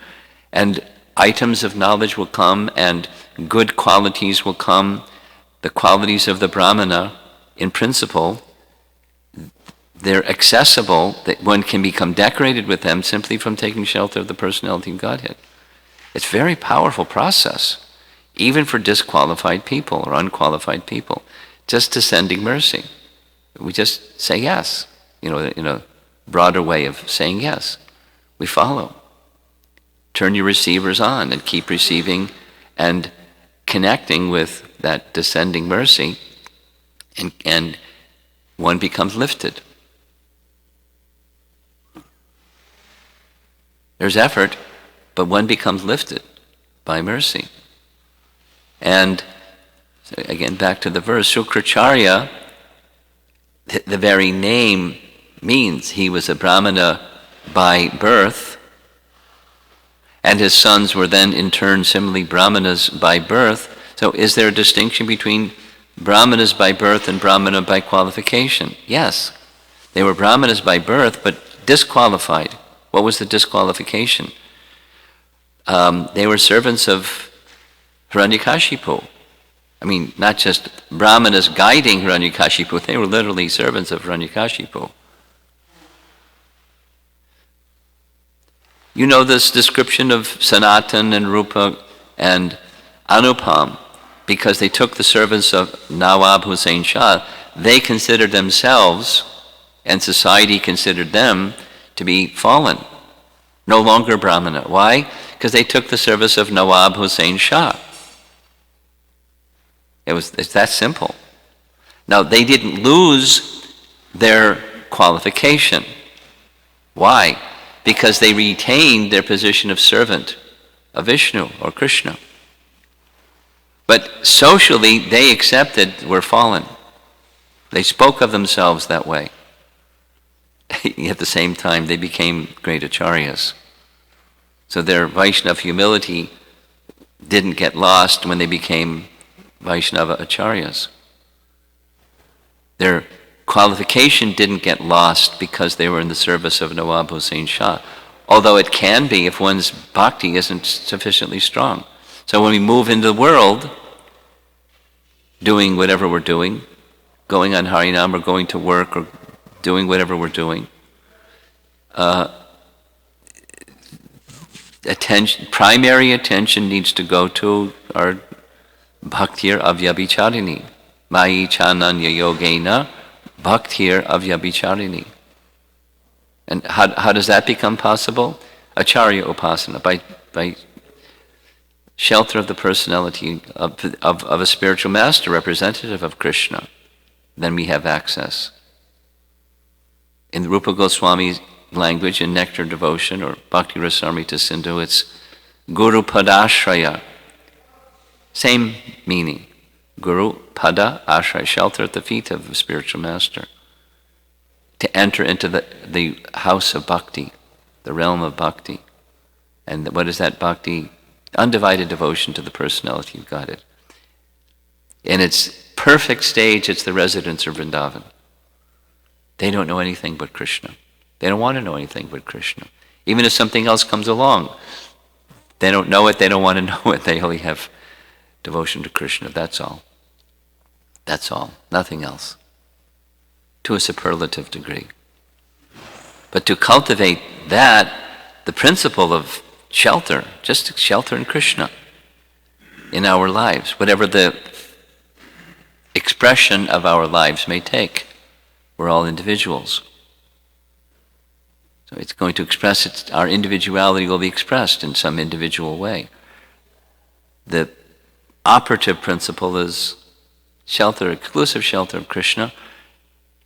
And items of knowledge will come, and good qualities will come. The qualities of the Brahmana, in principle, they're accessible, that one can become decorated with them simply from taking shelter of the personality of Godhead. It's a very powerful process, even for disqualified people or unqualified people. Just descending mercy. We just say yes, in a broader way of saying yes. We follow. Turn your receivers on and keep receiving and connecting with that descending mercy, and one becomes lifted. There's effort, but one becomes lifted by mercy. And so again, back to the verse, Shukracharya, the very name means he was a Brahmana by birth, and his sons were then in turn similarly Brahmanas by birth. So is there a distinction between Brahmanas by birth and Brahmana by qualification? Yes. They were Brahmanas by birth, but disqualified. What was the disqualification? They were servants of Hiranyakashipu. I mean, not just Brahmanas guiding Hiranyakashipu, they were literally servants of Hiranyakashipu. You know this description of Sanatan and Rupa and Anupam, because they took the servants of Nawab Hussain Shah, they considered themselves, and society considered them, to be fallen, no longer Brahmana. Why? Because they took the service of Nawab Hussain Shah. It's that simple. Now, they didn't lose their qualification. Why? Because they retained their position of servant of Vishnu or Krishna. But socially, they accepted we're fallen. They spoke of themselves that way. At the same time, they became great acharyas. So their Vaishnava humility didn't get lost when they became Vaishnava acharyas. Their qualification didn't get lost because they were in the service of Nawab Hussain Shah, although it can be if one's bhakti isn't sufficiently strong. So when we move into the world, doing whatever we're doing, going on Harinam or going to work or doing whatever we're doing, primary attention needs to go to our bhaktir avyabhicharini. Mayi chananya yogena bhaktir avyabhicharini. And how does that become possible? Acharya upasana, by shelter of the personality of a spiritual master, representative of Krishna. Then we have access. In Rupa Goswami's language, in Nectar Devotion or Bhakti Rasamrita Sindhu, it's Guru Padashraya. Same meaning. Guru Pada Ashraya, shelter at the feet of a spiritual master. To enter into the house of bhakti, the realm of bhakti. And what is that bhakti? Undivided devotion to the personality of Godhead. In its perfect stage, it's the residents of Vrindavan. They don't know anything but Krishna. They don't want to know anything but Krishna. Even if something else comes along, they don't know it, they don't want to know it. They only have devotion to Krishna, that's all. That's all, nothing else. To a superlative degree. But to cultivate that, the principle of shelter, just shelter in Krishna in our lives, whatever the expression of our lives may take. We're all individuals. So it's going to express, our individuality will be expressed in some individual way. The operative principle is shelter, exclusive shelter of Krishna.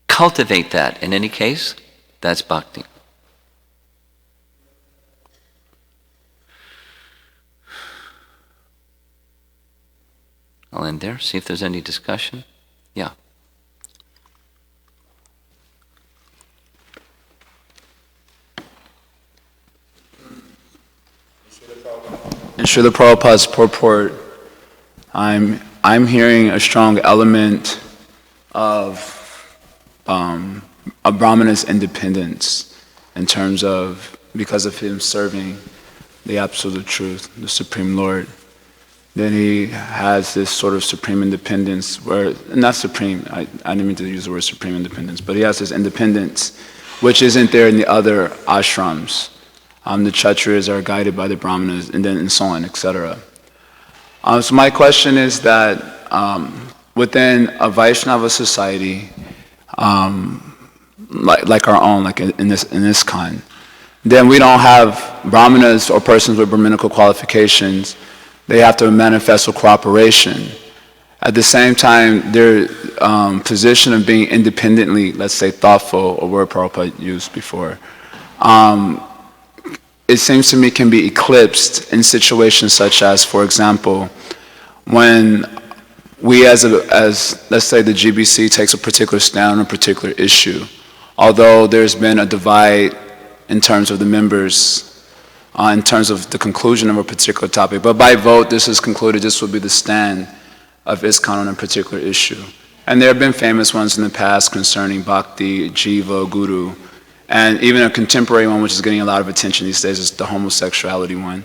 Cultivate that. In any case, that's bhakti. I'll end there, see if there's any discussion. Yeah. In Srila Prabhupada's purport, I'm hearing a strong element of a Brahmana's independence in terms of, because of him serving the Absolute Truth, the Supreme Lord, then he has this sort of supreme independence, where, not supreme, I didn't mean to use the word supreme independence, but he has this independence which isn't there in the other ashrams. The Kshatriyas are guided by the Brahmanas, and so on, etc. So my question is that within a Vaishnava society, like our own, like in Iskcon, then we don't have Brahmanas or persons with Brahminical qualifications. They have to manifest with cooperation. At the same time, their position of being independently, let's say, thoughtful, a word Prabhupada used before, it seems to me can be eclipsed in situations such as, for example, when we as let's say the GBC takes a particular stand on a particular issue, although there's been a divide in terms of the members, in terms of the conclusion of a particular topic, but by vote this is concluded this will be the stand of Iskcon on a particular issue. And there have been famous ones in the past concerning Bhakti, Jiva, Guru, and even a contemporary one which is getting a lot of attention these days is the homosexuality one.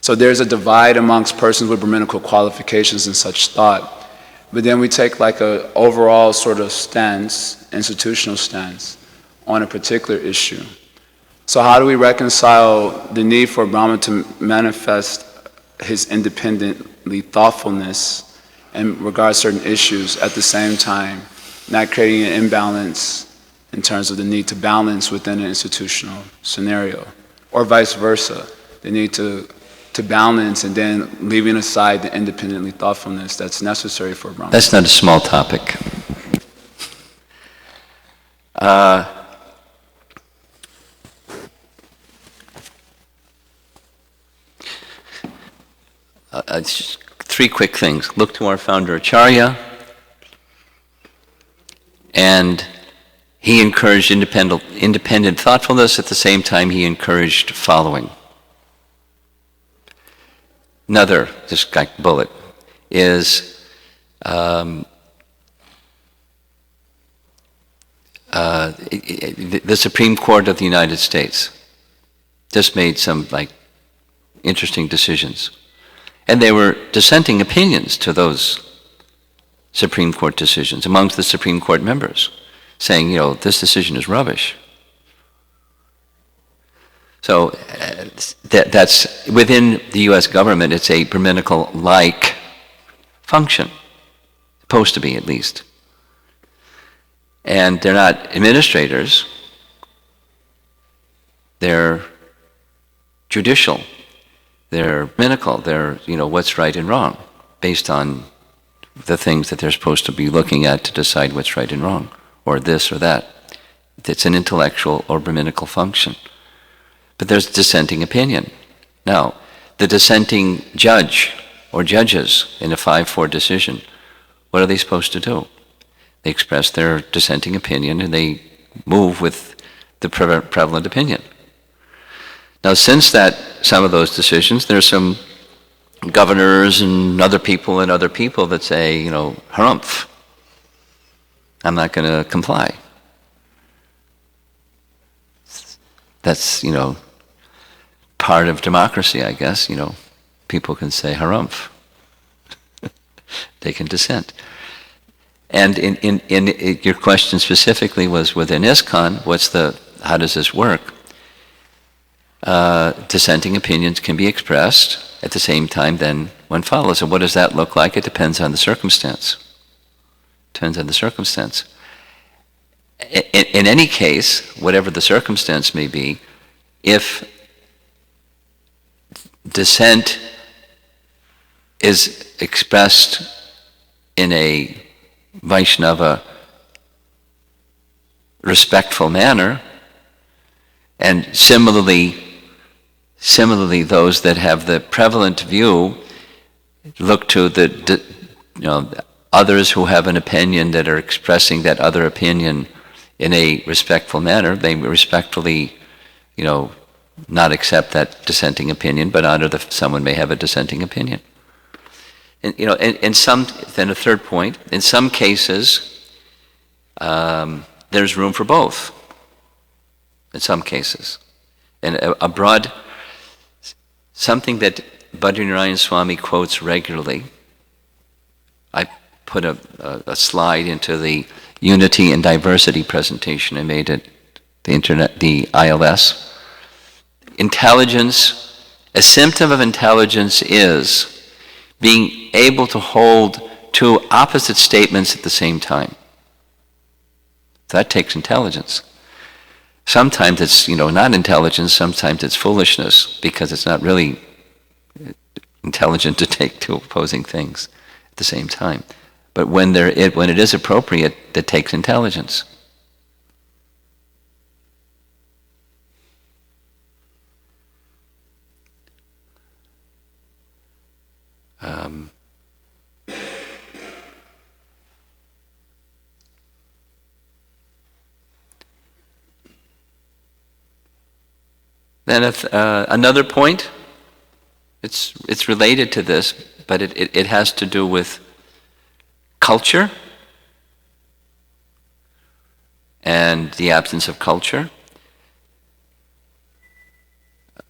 So there's a divide amongst persons with Brahminical qualifications and such thought. But then we take like a overall sort of stance, institutional stance, on a particular issue. So how do we reconcile the need for Brahma to manifest his independently thoughtfulness in regards to certain issues, at the same time not creating an imbalance in terms of the need to balance within an institutional scenario, or vice versa, the need to balance and then leaving aside the independently thoughtfulness that's necessary for Brahma? That's not a small topic. Just three quick things. Look to our founder Acharya, and he encouraged independent thoughtfulness. At the same time, he encouraged following. Another, just like bullet, is the Supreme Court of the United States just made some interesting decisions. And there were dissenting opinions to those Supreme Court decisions amongst the Supreme Court members, saying, this decision is rubbish. So that's within the U.S. government, it's a Brahminical-like function, supposed to be at least. And they're not administrators, they're judicial, they're Brahminical, they're, what's right and wrong, based on the things that they're supposed to be looking at to decide what's right and wrong, or this or that. It's an intellectual or Brahminical function. But there's dissenting opinion. Now, the dissenting judge or judges in a 5-4 decision, what are they supposed to do? They express their dissenting opinion and they move with the prevalent opinion. Now, since that, some of those decisions, there's some governors and other people that say, harumph, I'm not going to comply. That's, part of democracy, I guess. People can say harumph. They can dissent. And in your question specifically was within Iskcon, how does this work? Dissenting opinions can be expressed. At the same time, then one follows. And what does that look like? It depends on the circumstance. In any case, whatever the circumstance may be, if dissent is expressed in a Vaishnava respectful manner, and similarly those that have the prevalent view look to the others who have an opinion that are expressing that other opinion in a respectful manner, they respectfully not accept that dissenting opinion, but honor that someone may have a dissenting opinion. And then a third point, in some cases, there's room for both. In some cases. And something that Bhadrinarayan Swami quotes regularly, I put a slide into the Unity and Diversity presentation I made at the internet, the ILS. Intelligence, a symptom of intelligence is being able to hold two opposite statements at the same time. That takes intelligence. Sometimes it's, not intelligence, sometimes it's foolishness, because it's not really intelligent to take two opposing things at the same time. But when it is appropriate, that takes intelligence. Then another point, it's related to this, but it has to do with culture and the absence of culture.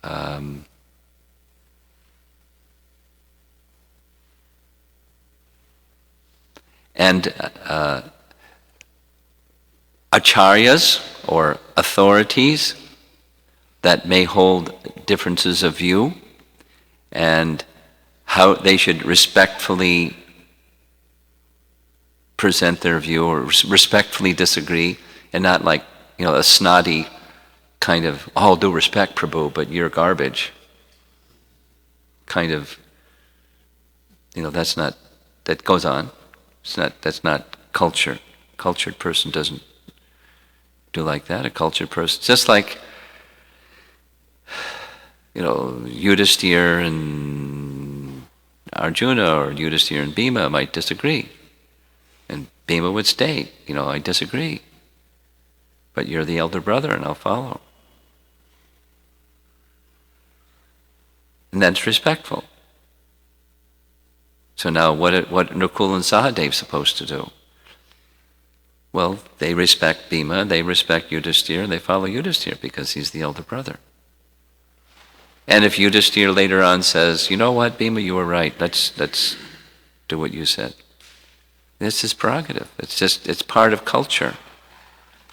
And acharyas, or authorities, that may hold differences of view, and how they should respectfully present their view, or respectfully disagree, and not like, a snotty kind of, all due respect, Prabhu, but you're garbage. Kind of, that goes on. That's not culture. Cultured person doesn't do like that. A cultured person, just like, Yudhisthira and Arjuna, or Yudhisthira and Bhima might disagree. And Bhima would state, I disagree. But you're the elder brother and I'll follow. And that's respectful. So now what Nakul and Sahadev supposed to do? Well, they respect Bhima, they respect Yudhisthira, and they follow Yudhisthira because he's the elder brother. And if Yudhisthira later on says, you know what, Bhima, you were right, let's do what you said. This is prerogative. It's part of culture.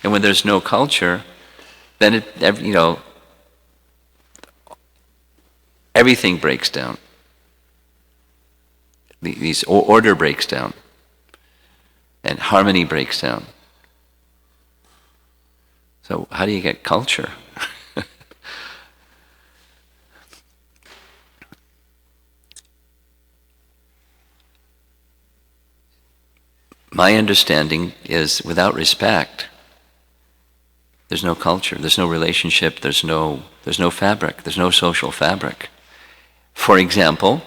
And when there's no culture, then everything breaks down. These order breaks down, and harmony breaks down. So how do you get culture? My understanding is, without respect, there's no culture, there's no relationship, there's no fabric, there's no social fabric. For example,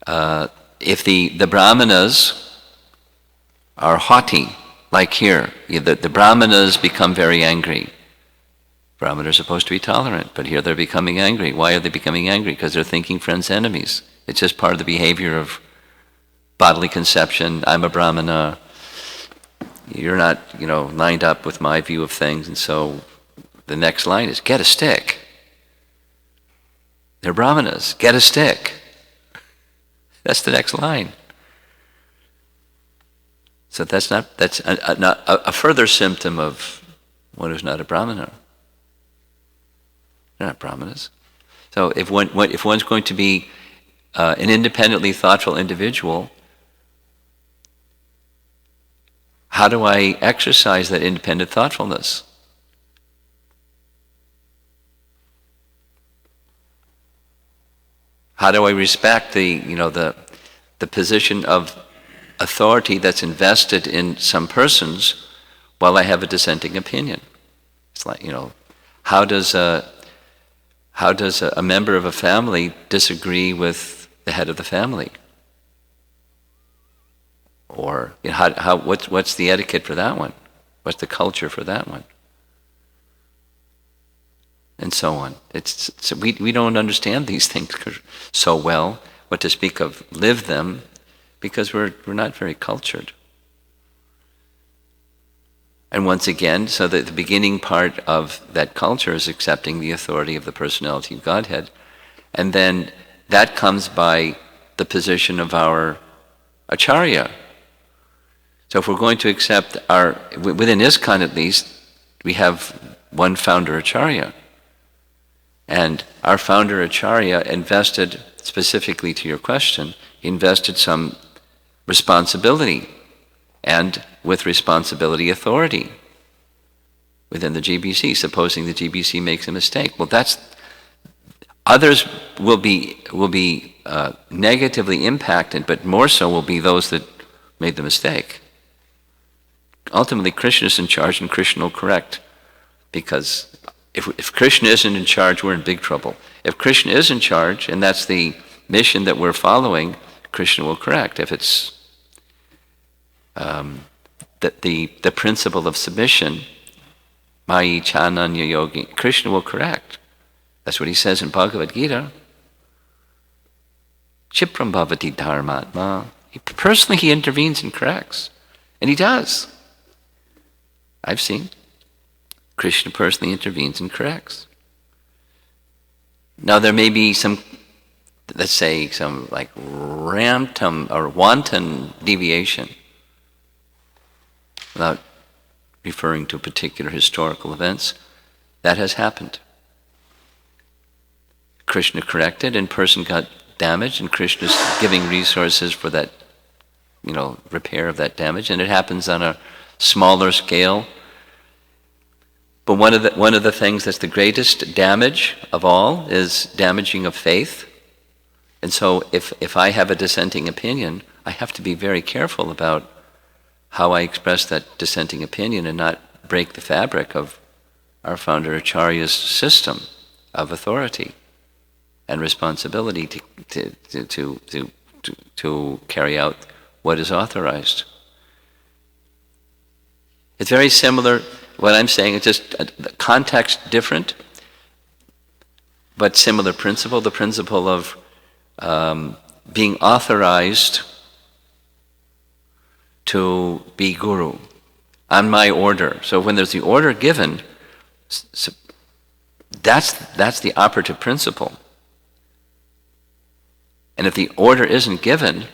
if the brahmanas are haughty, like here, the brahmanas become very angry. Brahmanas are supposed to be tolerant, but here they're becoming angry. Why are they becoming angry? Because they're thinking friends, enemies. It's just part of the behavior of bodily conception. I'm a brahmana. You're not, lined up with my view of things, and so the next line is, get a stick. They're brahmanas. Get a stick. That's the next line. So that's a further symptom of one who's not a brahmana. They're not brahmanas. So if one's going to be an independently thoughtful individual, how do I exercise that independent thoughtfulness? How do I respect the position of authority that's invested in some persons while I have a dissenting opinion? It's like, how does a member of a family disagree with the head of the family? Or what's the etiquette for that one? What's the culture for that one? and so on. So we don't understand these things so well, what to speak of live them, because we're not very cultured. And once again, so that the beginning part of that culture is accepting the authority of the personality of Godhead, and then that comes by the position of our acharya. So if we're going to accept within Iskcon at least, we have one founder acharya. And our founder acharya invested, specifically to your question, invested some responsibility, and with responsibility authority within the GBC, supposing the GBC makes a mistake. Well, others will be negatively impacted, but more so will be those that made the mistake. Ultimately, Krishna is in charge, and Krishna will correct. Because if Krishna isn't in charge, we're in big trouble. If Krishna is in charge, and that's the mission that we're following, Krishna will correct. If it's the principle of submission, Mayi Chananya Yogi, Krishna will correct. That's what he says in Bhagavad Gita. Chipram bhavati dharmatma. Personally, he intervenes and corrects. And he does. I've seen. Krishna personally intervenes and corrects. Now there may be some, let's say, some like random or wanton deviation, without referring to particular historical events. That has happened. Krishna corrected, and person got damaged, and Krishna's giving resources for that, repair of that damage, and it happens on a smaller scale. But one of the things that's the greatest damage of all is damaging of faith. And so if I have a dissenting opinion, I have to be very careful about how I express that dissenting opinion and not break the fabric of our founder Acharya's system of authority and responsibility to carry out what is authorized. It's very similar. What I'm saying is just the context different, but similar principle. The principle of being authorized to be guru on my order. So when there's the order given, that's the operative principle. And if the order isn't given,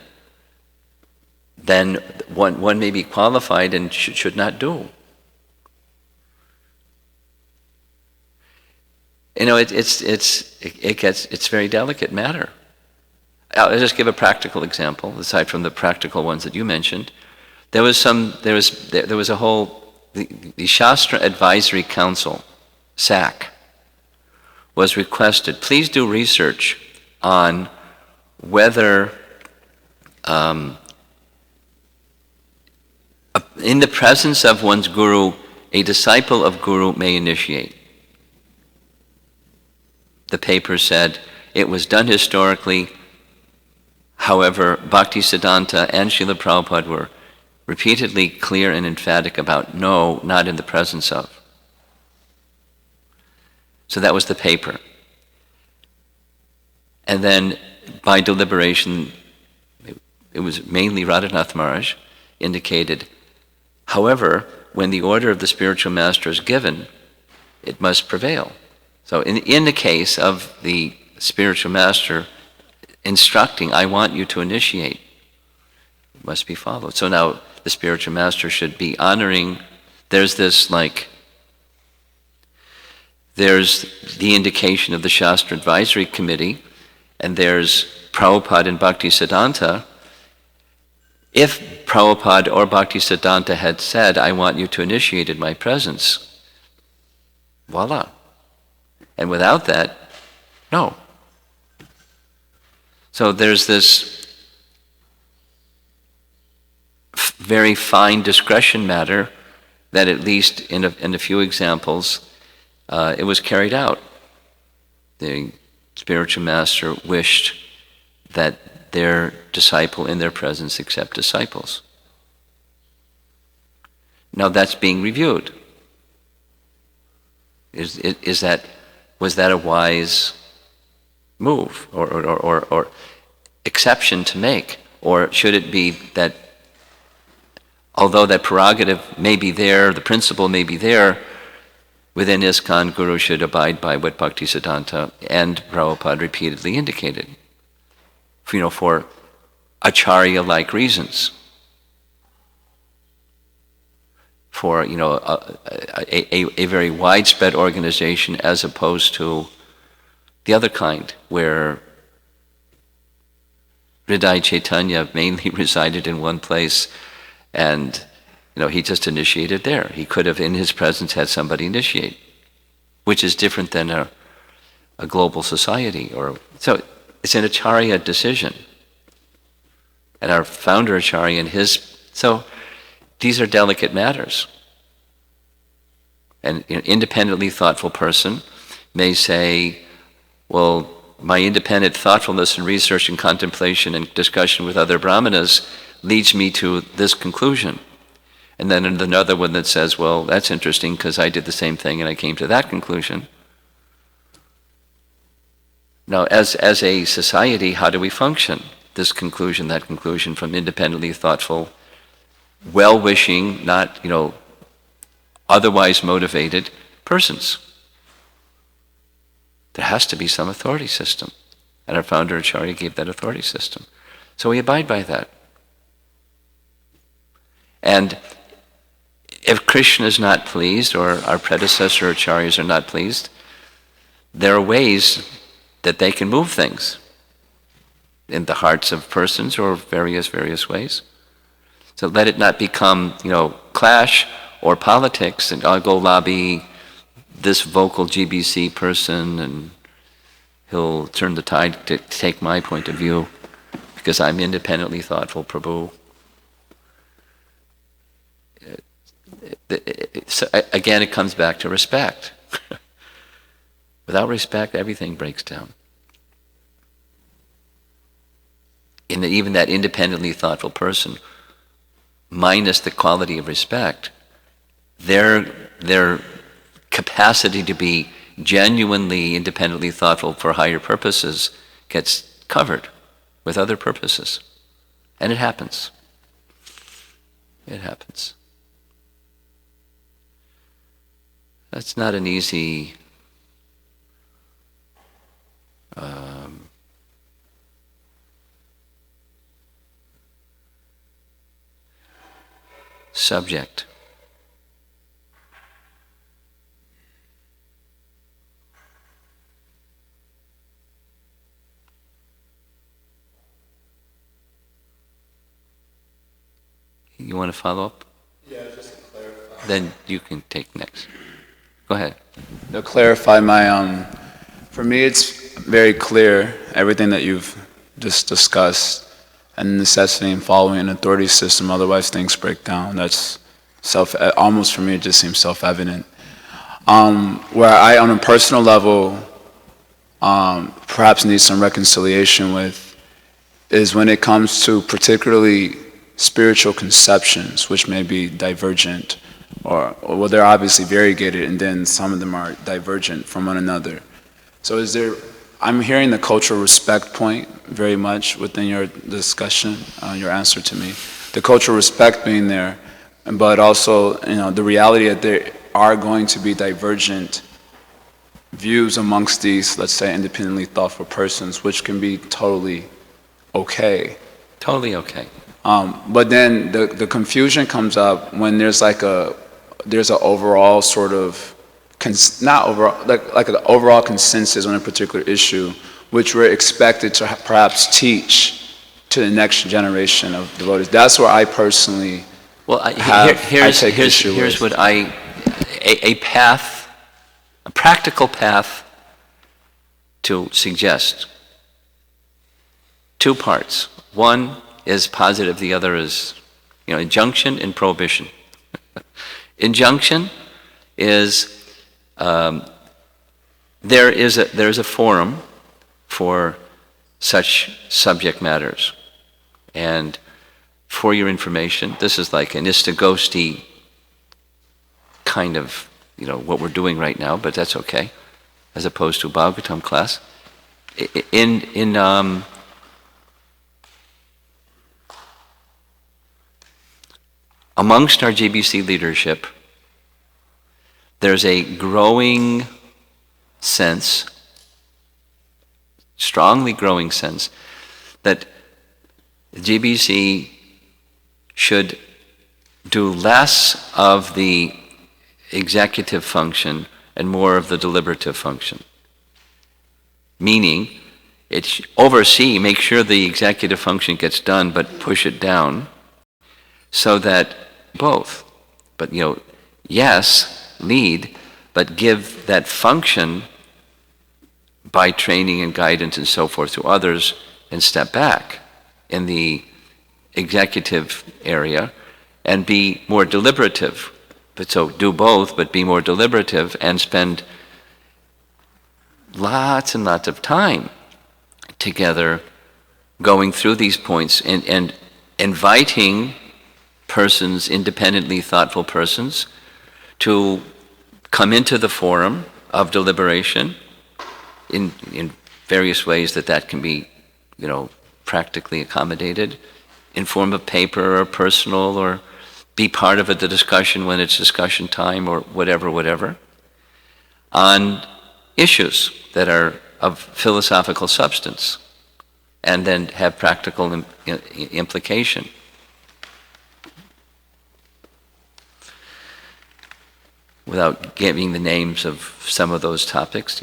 then one may be qualified and should not do. It's very delicate matter. I'll just give a practical example, aside from the practical ones that you mentioned. The Shastra Advisory Council, SAC, was requested, please do research on whether in the presence of one's guru, a disciple of guru may initiate. The paper said it was done historically. However, Bhaktisiddhanta and Srila Prabhupada were repeatedly clear and emphatic about no, not in the presence of. So that was the paper. And then by deliberation, it was mainly Radhanath Maharaj, indicated, however, when the order of the spiritual master is given, it must prevail. So in the case of the spiritual master instructing, I want you to initiate, it must be followed. So now the spiritual master should be honoring, there's the indication of the Shastra Advisory Committee, and there's Prabhupada and Bhaktisiddhanta. If Prabhupada or Bhaktisiddhanta had said, I want you to initiate in my presence, voila. And without that, no. So there's this very fine discretion matter that at least in a few examples, it was carried out. The spiritual master wished that their disciple in their presence accept disciples. Now that's being reviewed. Is that was that a wise move or exception to make? Or should it be that although that prerogative may be there, the principle may be there, within Iskcon, Guru should abide by what Bhaktisiddhanta and Prabhupada repeatedly indicated, for acharya-like reasons, for a very widespread organization as opposed to the other kind, where Hridaya Chaitanya mainly resided in one place, and he just initiated there. He could have, in his presence, had somebody initiate, which is different than a global society. So it's an acharya decision. And our founder acharya so these are delicate matters. An independently thoughtful person may say, well, my independent thoughtfulness and research and contemplation and discussion with other brahmanas leads me to this conclusion. And then another one that says, well, that's interesting because I did the same thing and I came to that conclusion. Now, as a society, how do we function? This conclusion, that conclusion, from independently thoughtful, well-wishing, not, otherwise motivated persons. There has to be some authority system. And our founder Acharya gave that authority system. So we abide by that. And if Krishna is not pleased, or our predecessor acharyas are not pleased, there are ways that they can move things in the hearts of persons, or various ways. So let it not become, clash or politics, and I'll go lobby this vocal GBC person, and he'll turn the tide to take my point of view because I'm independently thoughtful, Prabhu. So again, it comes back to respect. Without respect, everything breaks down. Even that independently thoughtful person, minus the quality of respect, their capacity to be genuinely independently thoughtful for higher purposes gets covered with other purposes. And it happens. It happens. That's not an easy subject. You want to follow up? Yeah, just to clarify. Then you can take next. Go ahead. To clarify for me it's very clear, everything that you've just discussed, and the necessity in following an authority system, otherwise things break down. That's almost for me it just seems self-evident. Where I, on a personal level, perhaps need some reconciliation with, is when it comes to particularly spiritual conceptions, which may be divergent, or well, they're obviously variegated, and then some of them are divergent from one another. So I'm hearing the cultural respect point very much within your discussion, your answer to me. The cultural respect being there, but also, the reality that there are going to be divergent views amongst these, let's say, independently thoughtful persons, which can be totally okay. Totally okay. But then the confusion comes up when there's there's an overall sort of not overall, like an overall consensus on a particular issue, which we're expected to perhaps teach to the next generation of devotees. That's where I personally here's with. What a practical path to suggest. Two parts. One is positive, the other is, injunction and prohibition. Injunction is there is a forum for such subject matters, and for your information, this is like an istagosti kind of what we're doing right now, but that's okay. as opposed to a Bhagavatam class. Amongst our GBC leadership, there's a growing sense, strongly growing sense, that GBC should do less of the executive function and more of the deliberative function. Meaning, it should oversee, make sure the executive function gets done, but push it down, so that both, but yes, lead, but give that function by training and guidance and so forth to others, and step back in the executive area and be more deliberative. But so do both, but be more deliberative and spend lots and lots of time together going through these points and inviting persons, independently thoughtful persons, to come into the forum of deliberation in various ways that can be, practically accommodated, in form of paper or personal, or be part of the discussion when it's discussion time, or whatever, on issues that are of philosophical substance, and then have practical implication. Without giving the names of some of those topics,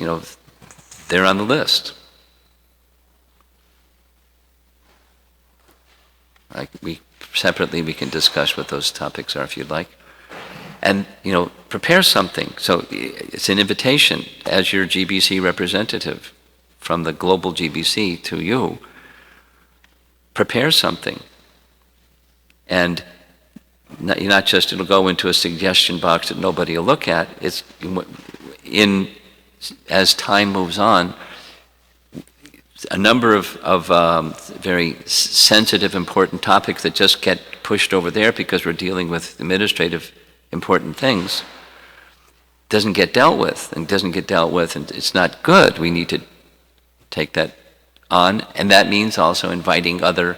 they're on the list. Separately we can discuss what those topics are if you'd like. And, prepare something. So it's an invitation as your GBC representative from the global GBC to you. Prepare something. And not just it'll go into a suggestion box that nobody will look at. It's as time moves on, a number of very sensitive, important topics that just get pushed over there because we're dealing with administrative important things doesn't get dealt with, and it's not good. We need to take that on, and that means also inviting other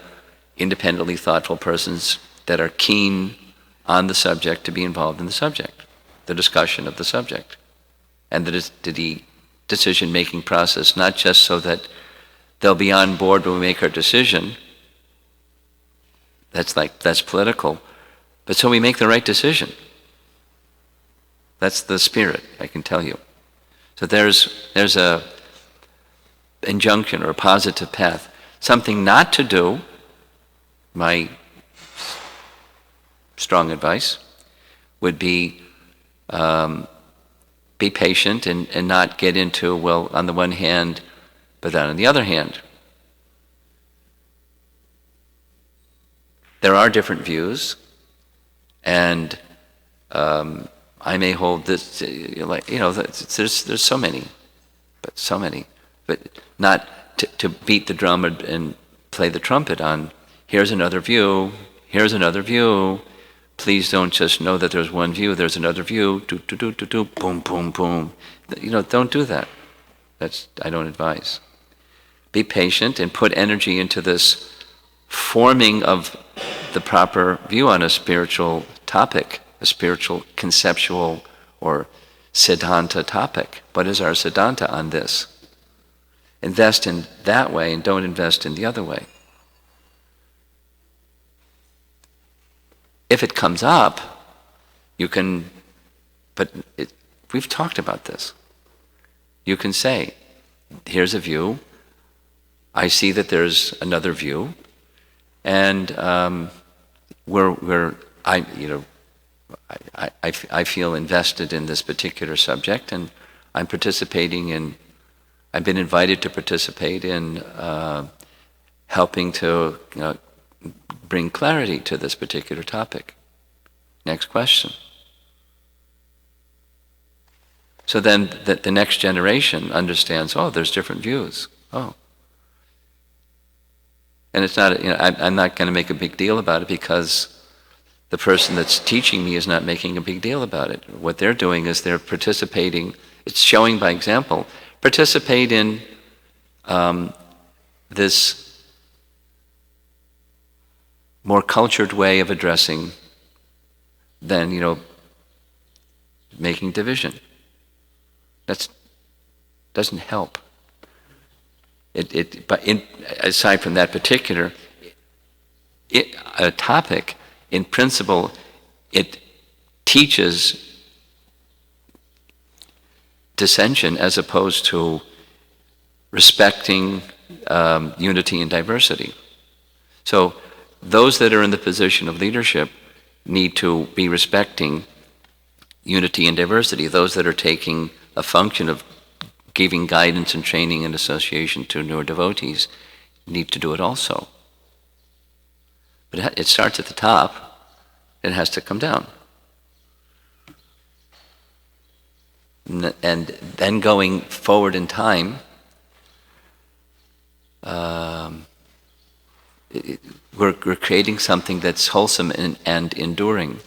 independently thoughtful persons that are keen on the subject to be involved in the subject, the discussion of the subject, and the decision-making process, not just so that they'll be on board when we make our decision. That's political, but so we make the right decision. That's the spirit, I can tell you. So there's a injunction or a positive path. Something not to do, my strong advice would be patient and not get into, well, on the one hand, but then on the other hand. There are different views, and I may hold this, there's so many, but not to beat the drum and play the trumpet on, here's another view, please don't just know that there's one view, there's another view, boom, boom, boom. Don't do that. I don't advise. Be patient and put energy into this forming of the proper view on a spiritual topic, a spiritual conceptual or siddhanta topic. What is our siddhanta on this? Invest in that way and don't invest in the other way. If it comes up, you can, we've talked about this. You can say, here's a view, I see that there's another view, and I feel invested in this particular subject, and I'm participating in, I've been invited to participate in helping to bring clarity to this particular topic. Next question. So then the next generation understands, there's different views. And it's not, I'm not going to make a big deal about it because the person that's teaching me is not making a big deal about it. What they're doing is they're participating, it's showing by example, participate in this more cultured way of addressing than, making division. That doesn't help. Aside from that particular topic, in principle, it teaches dissension as opposed to respecting unity and diversity. So those that are in the position of leadership need to be respecting unity and diversity. Those that are taking a function of giving guidance and training and association to newer devotees need to do it also. But it starts at the top, it has to come down. And then going forward in time, we're creating something that's wholesome and enduring.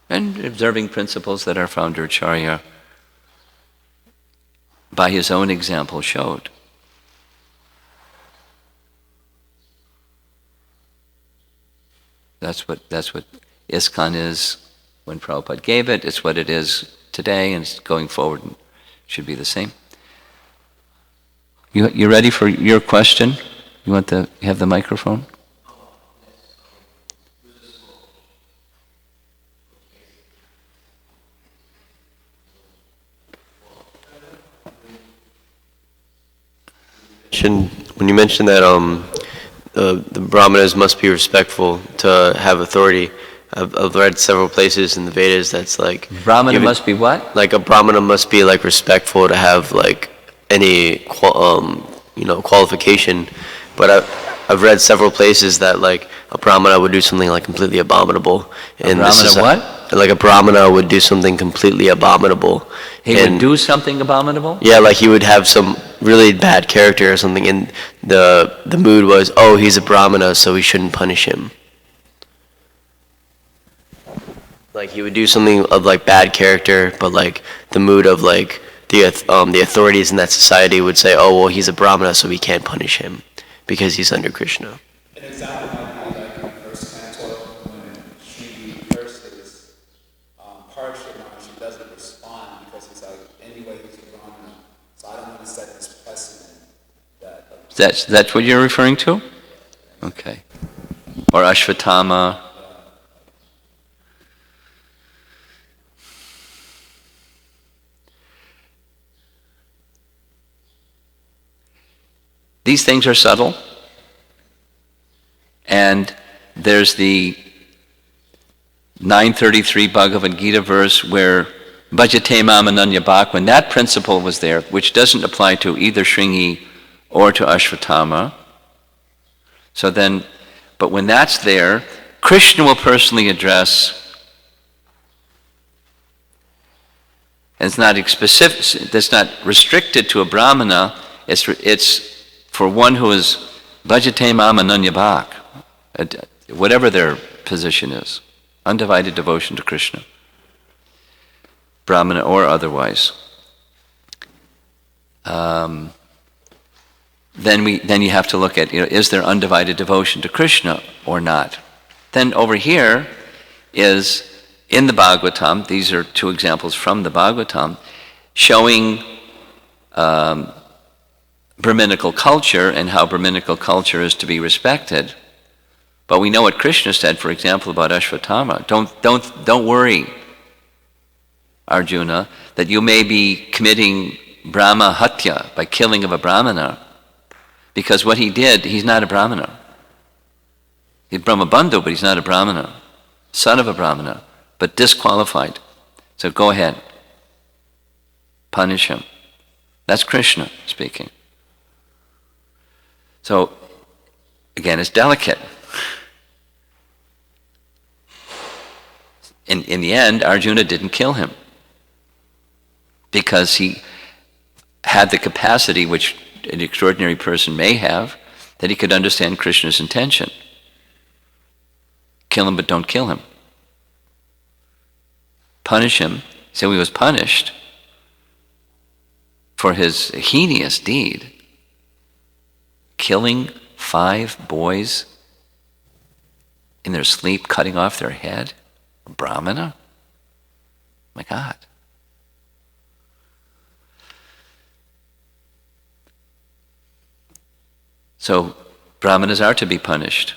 And observing principles that our founder Acharya, by his own example, showed. That's what Iskcon is when Prabhupada gave it. It's what it is today, and it's going forward and should be the same. You ready for your question? You have the microphone? When you mentioned that the brahmanas must be respectful to have authority, I've read several places in the Vedas that's like Brahmana must be what? Like a brahmana must be like respectful to have like any qualification, but I've read several places that like a brahmana would do something like completely abominable. And a brahmana what? Like a brahmana would do something completely abominable. He would do something abominable? Yeah, like he would have some really bad character or something, and the mood was, oh, he's a brahmana, so we shouldn't punish him. Like he would do something of like bad character, but like the mood of like the authorities in that society would say, oh, well, he's a brahmana, so we can't punish him because he's under Krishna. An example might be like in the first canto when Sri curses Parshurama, she doesn't respond because he's like, anyway, he's a brahmana, so I don't want to set this precedent. That's what you're referring to? Okay. Or Ashvatthama. These things are subtle, and there's the 933 Bhagavad Gita verse where Bhajate Mam Ananya Bhak, when that principle was there, which doesn't apply to either Shringi or to Ashvatthama. So then, but when that's there, Krishna will personally address, and it's not specific, that's not restricted to a brahmana, it's for one who is Bhajate Mam Ananya Bhak, whatever their position is, undivided devotion to Krishna, brahmana or otherwise. Then you have to look at, is there undivided devotion to Krishna or not? Then over here is in the Bhagavatam, these are two examples from the Bhagavatam, showing Brahminical culture and how Brahminical culture is to be respected. But we know what Krishna said, for example, about Ashvatthama. Don't worry, Arjuna, that you may be committing Brahma Hatya by killing of a Brahmana, because what he did, he's not a Brahmana. He's Brahmabandhu, but he's not a Brahmana. Son of a Brahmana, but disqualified. So go ahead. Punish him. That's Krishna speaking. So, again, it's delicate. In the end, Arjuna didn't kill him because he had the capacity, which an extraordinary person may have, that he could understand Krishna's intention. Kill him, but don't kill him. Punish him. So he was punished, for his heinous deed, killing 5 boys in their sleep, cutting off their head, a brahmana? My God. So brahmanas are to be punished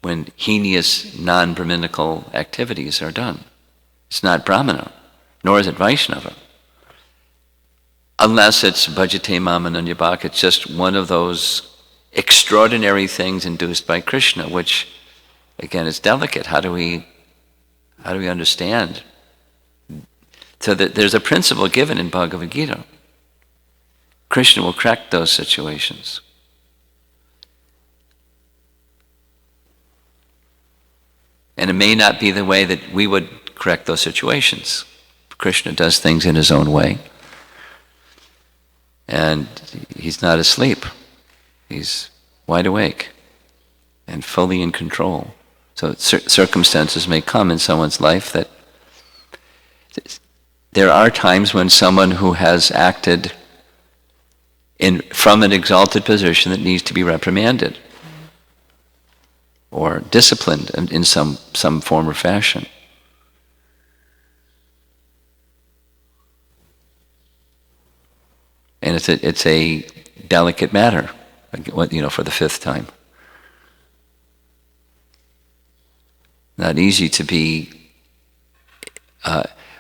when heinous, non-brahminical activities are done. It's not brahmana, nor is it Vaishnava. Unless it's bhajate mamananyabhak, it's just one of those extraordinary things induced by Krishna, which, again, is delicate. How do we understand? So that there's a principle given in Bhagavad Gita. Krishna will correct those situations. And it may not be the way that we would correct those situations. Krishna does things in his own way. And he's not asleep. He's wide awake and fully in control. So circumstances may come in someone's life that there are times when someone who has acted from an exalted position that needs to be reprimanded or disciplined in some form or fashion. And it's a delicate matter, for the 5th time. Not easy to be.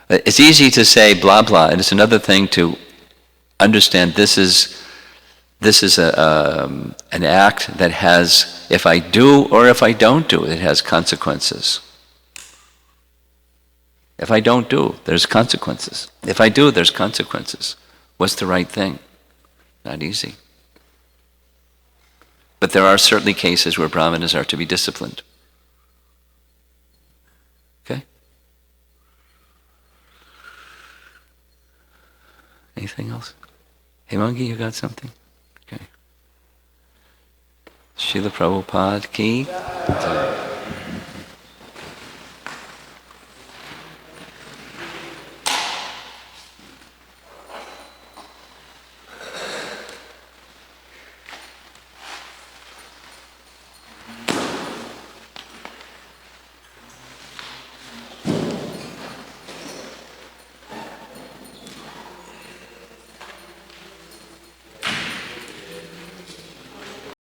It's easy to say blah blah, and it's another thing to understand this is an act that has, if I do or if I don't do, it has consequences. If I don't do, there's consequences. If I do, there's consequences. What's the right thing? Not easy. But there are certainly cases where brahmanas are to be disciplined. Okay? Anything else? Hemangi, you got something? Okay. Srila Prabhupada ki.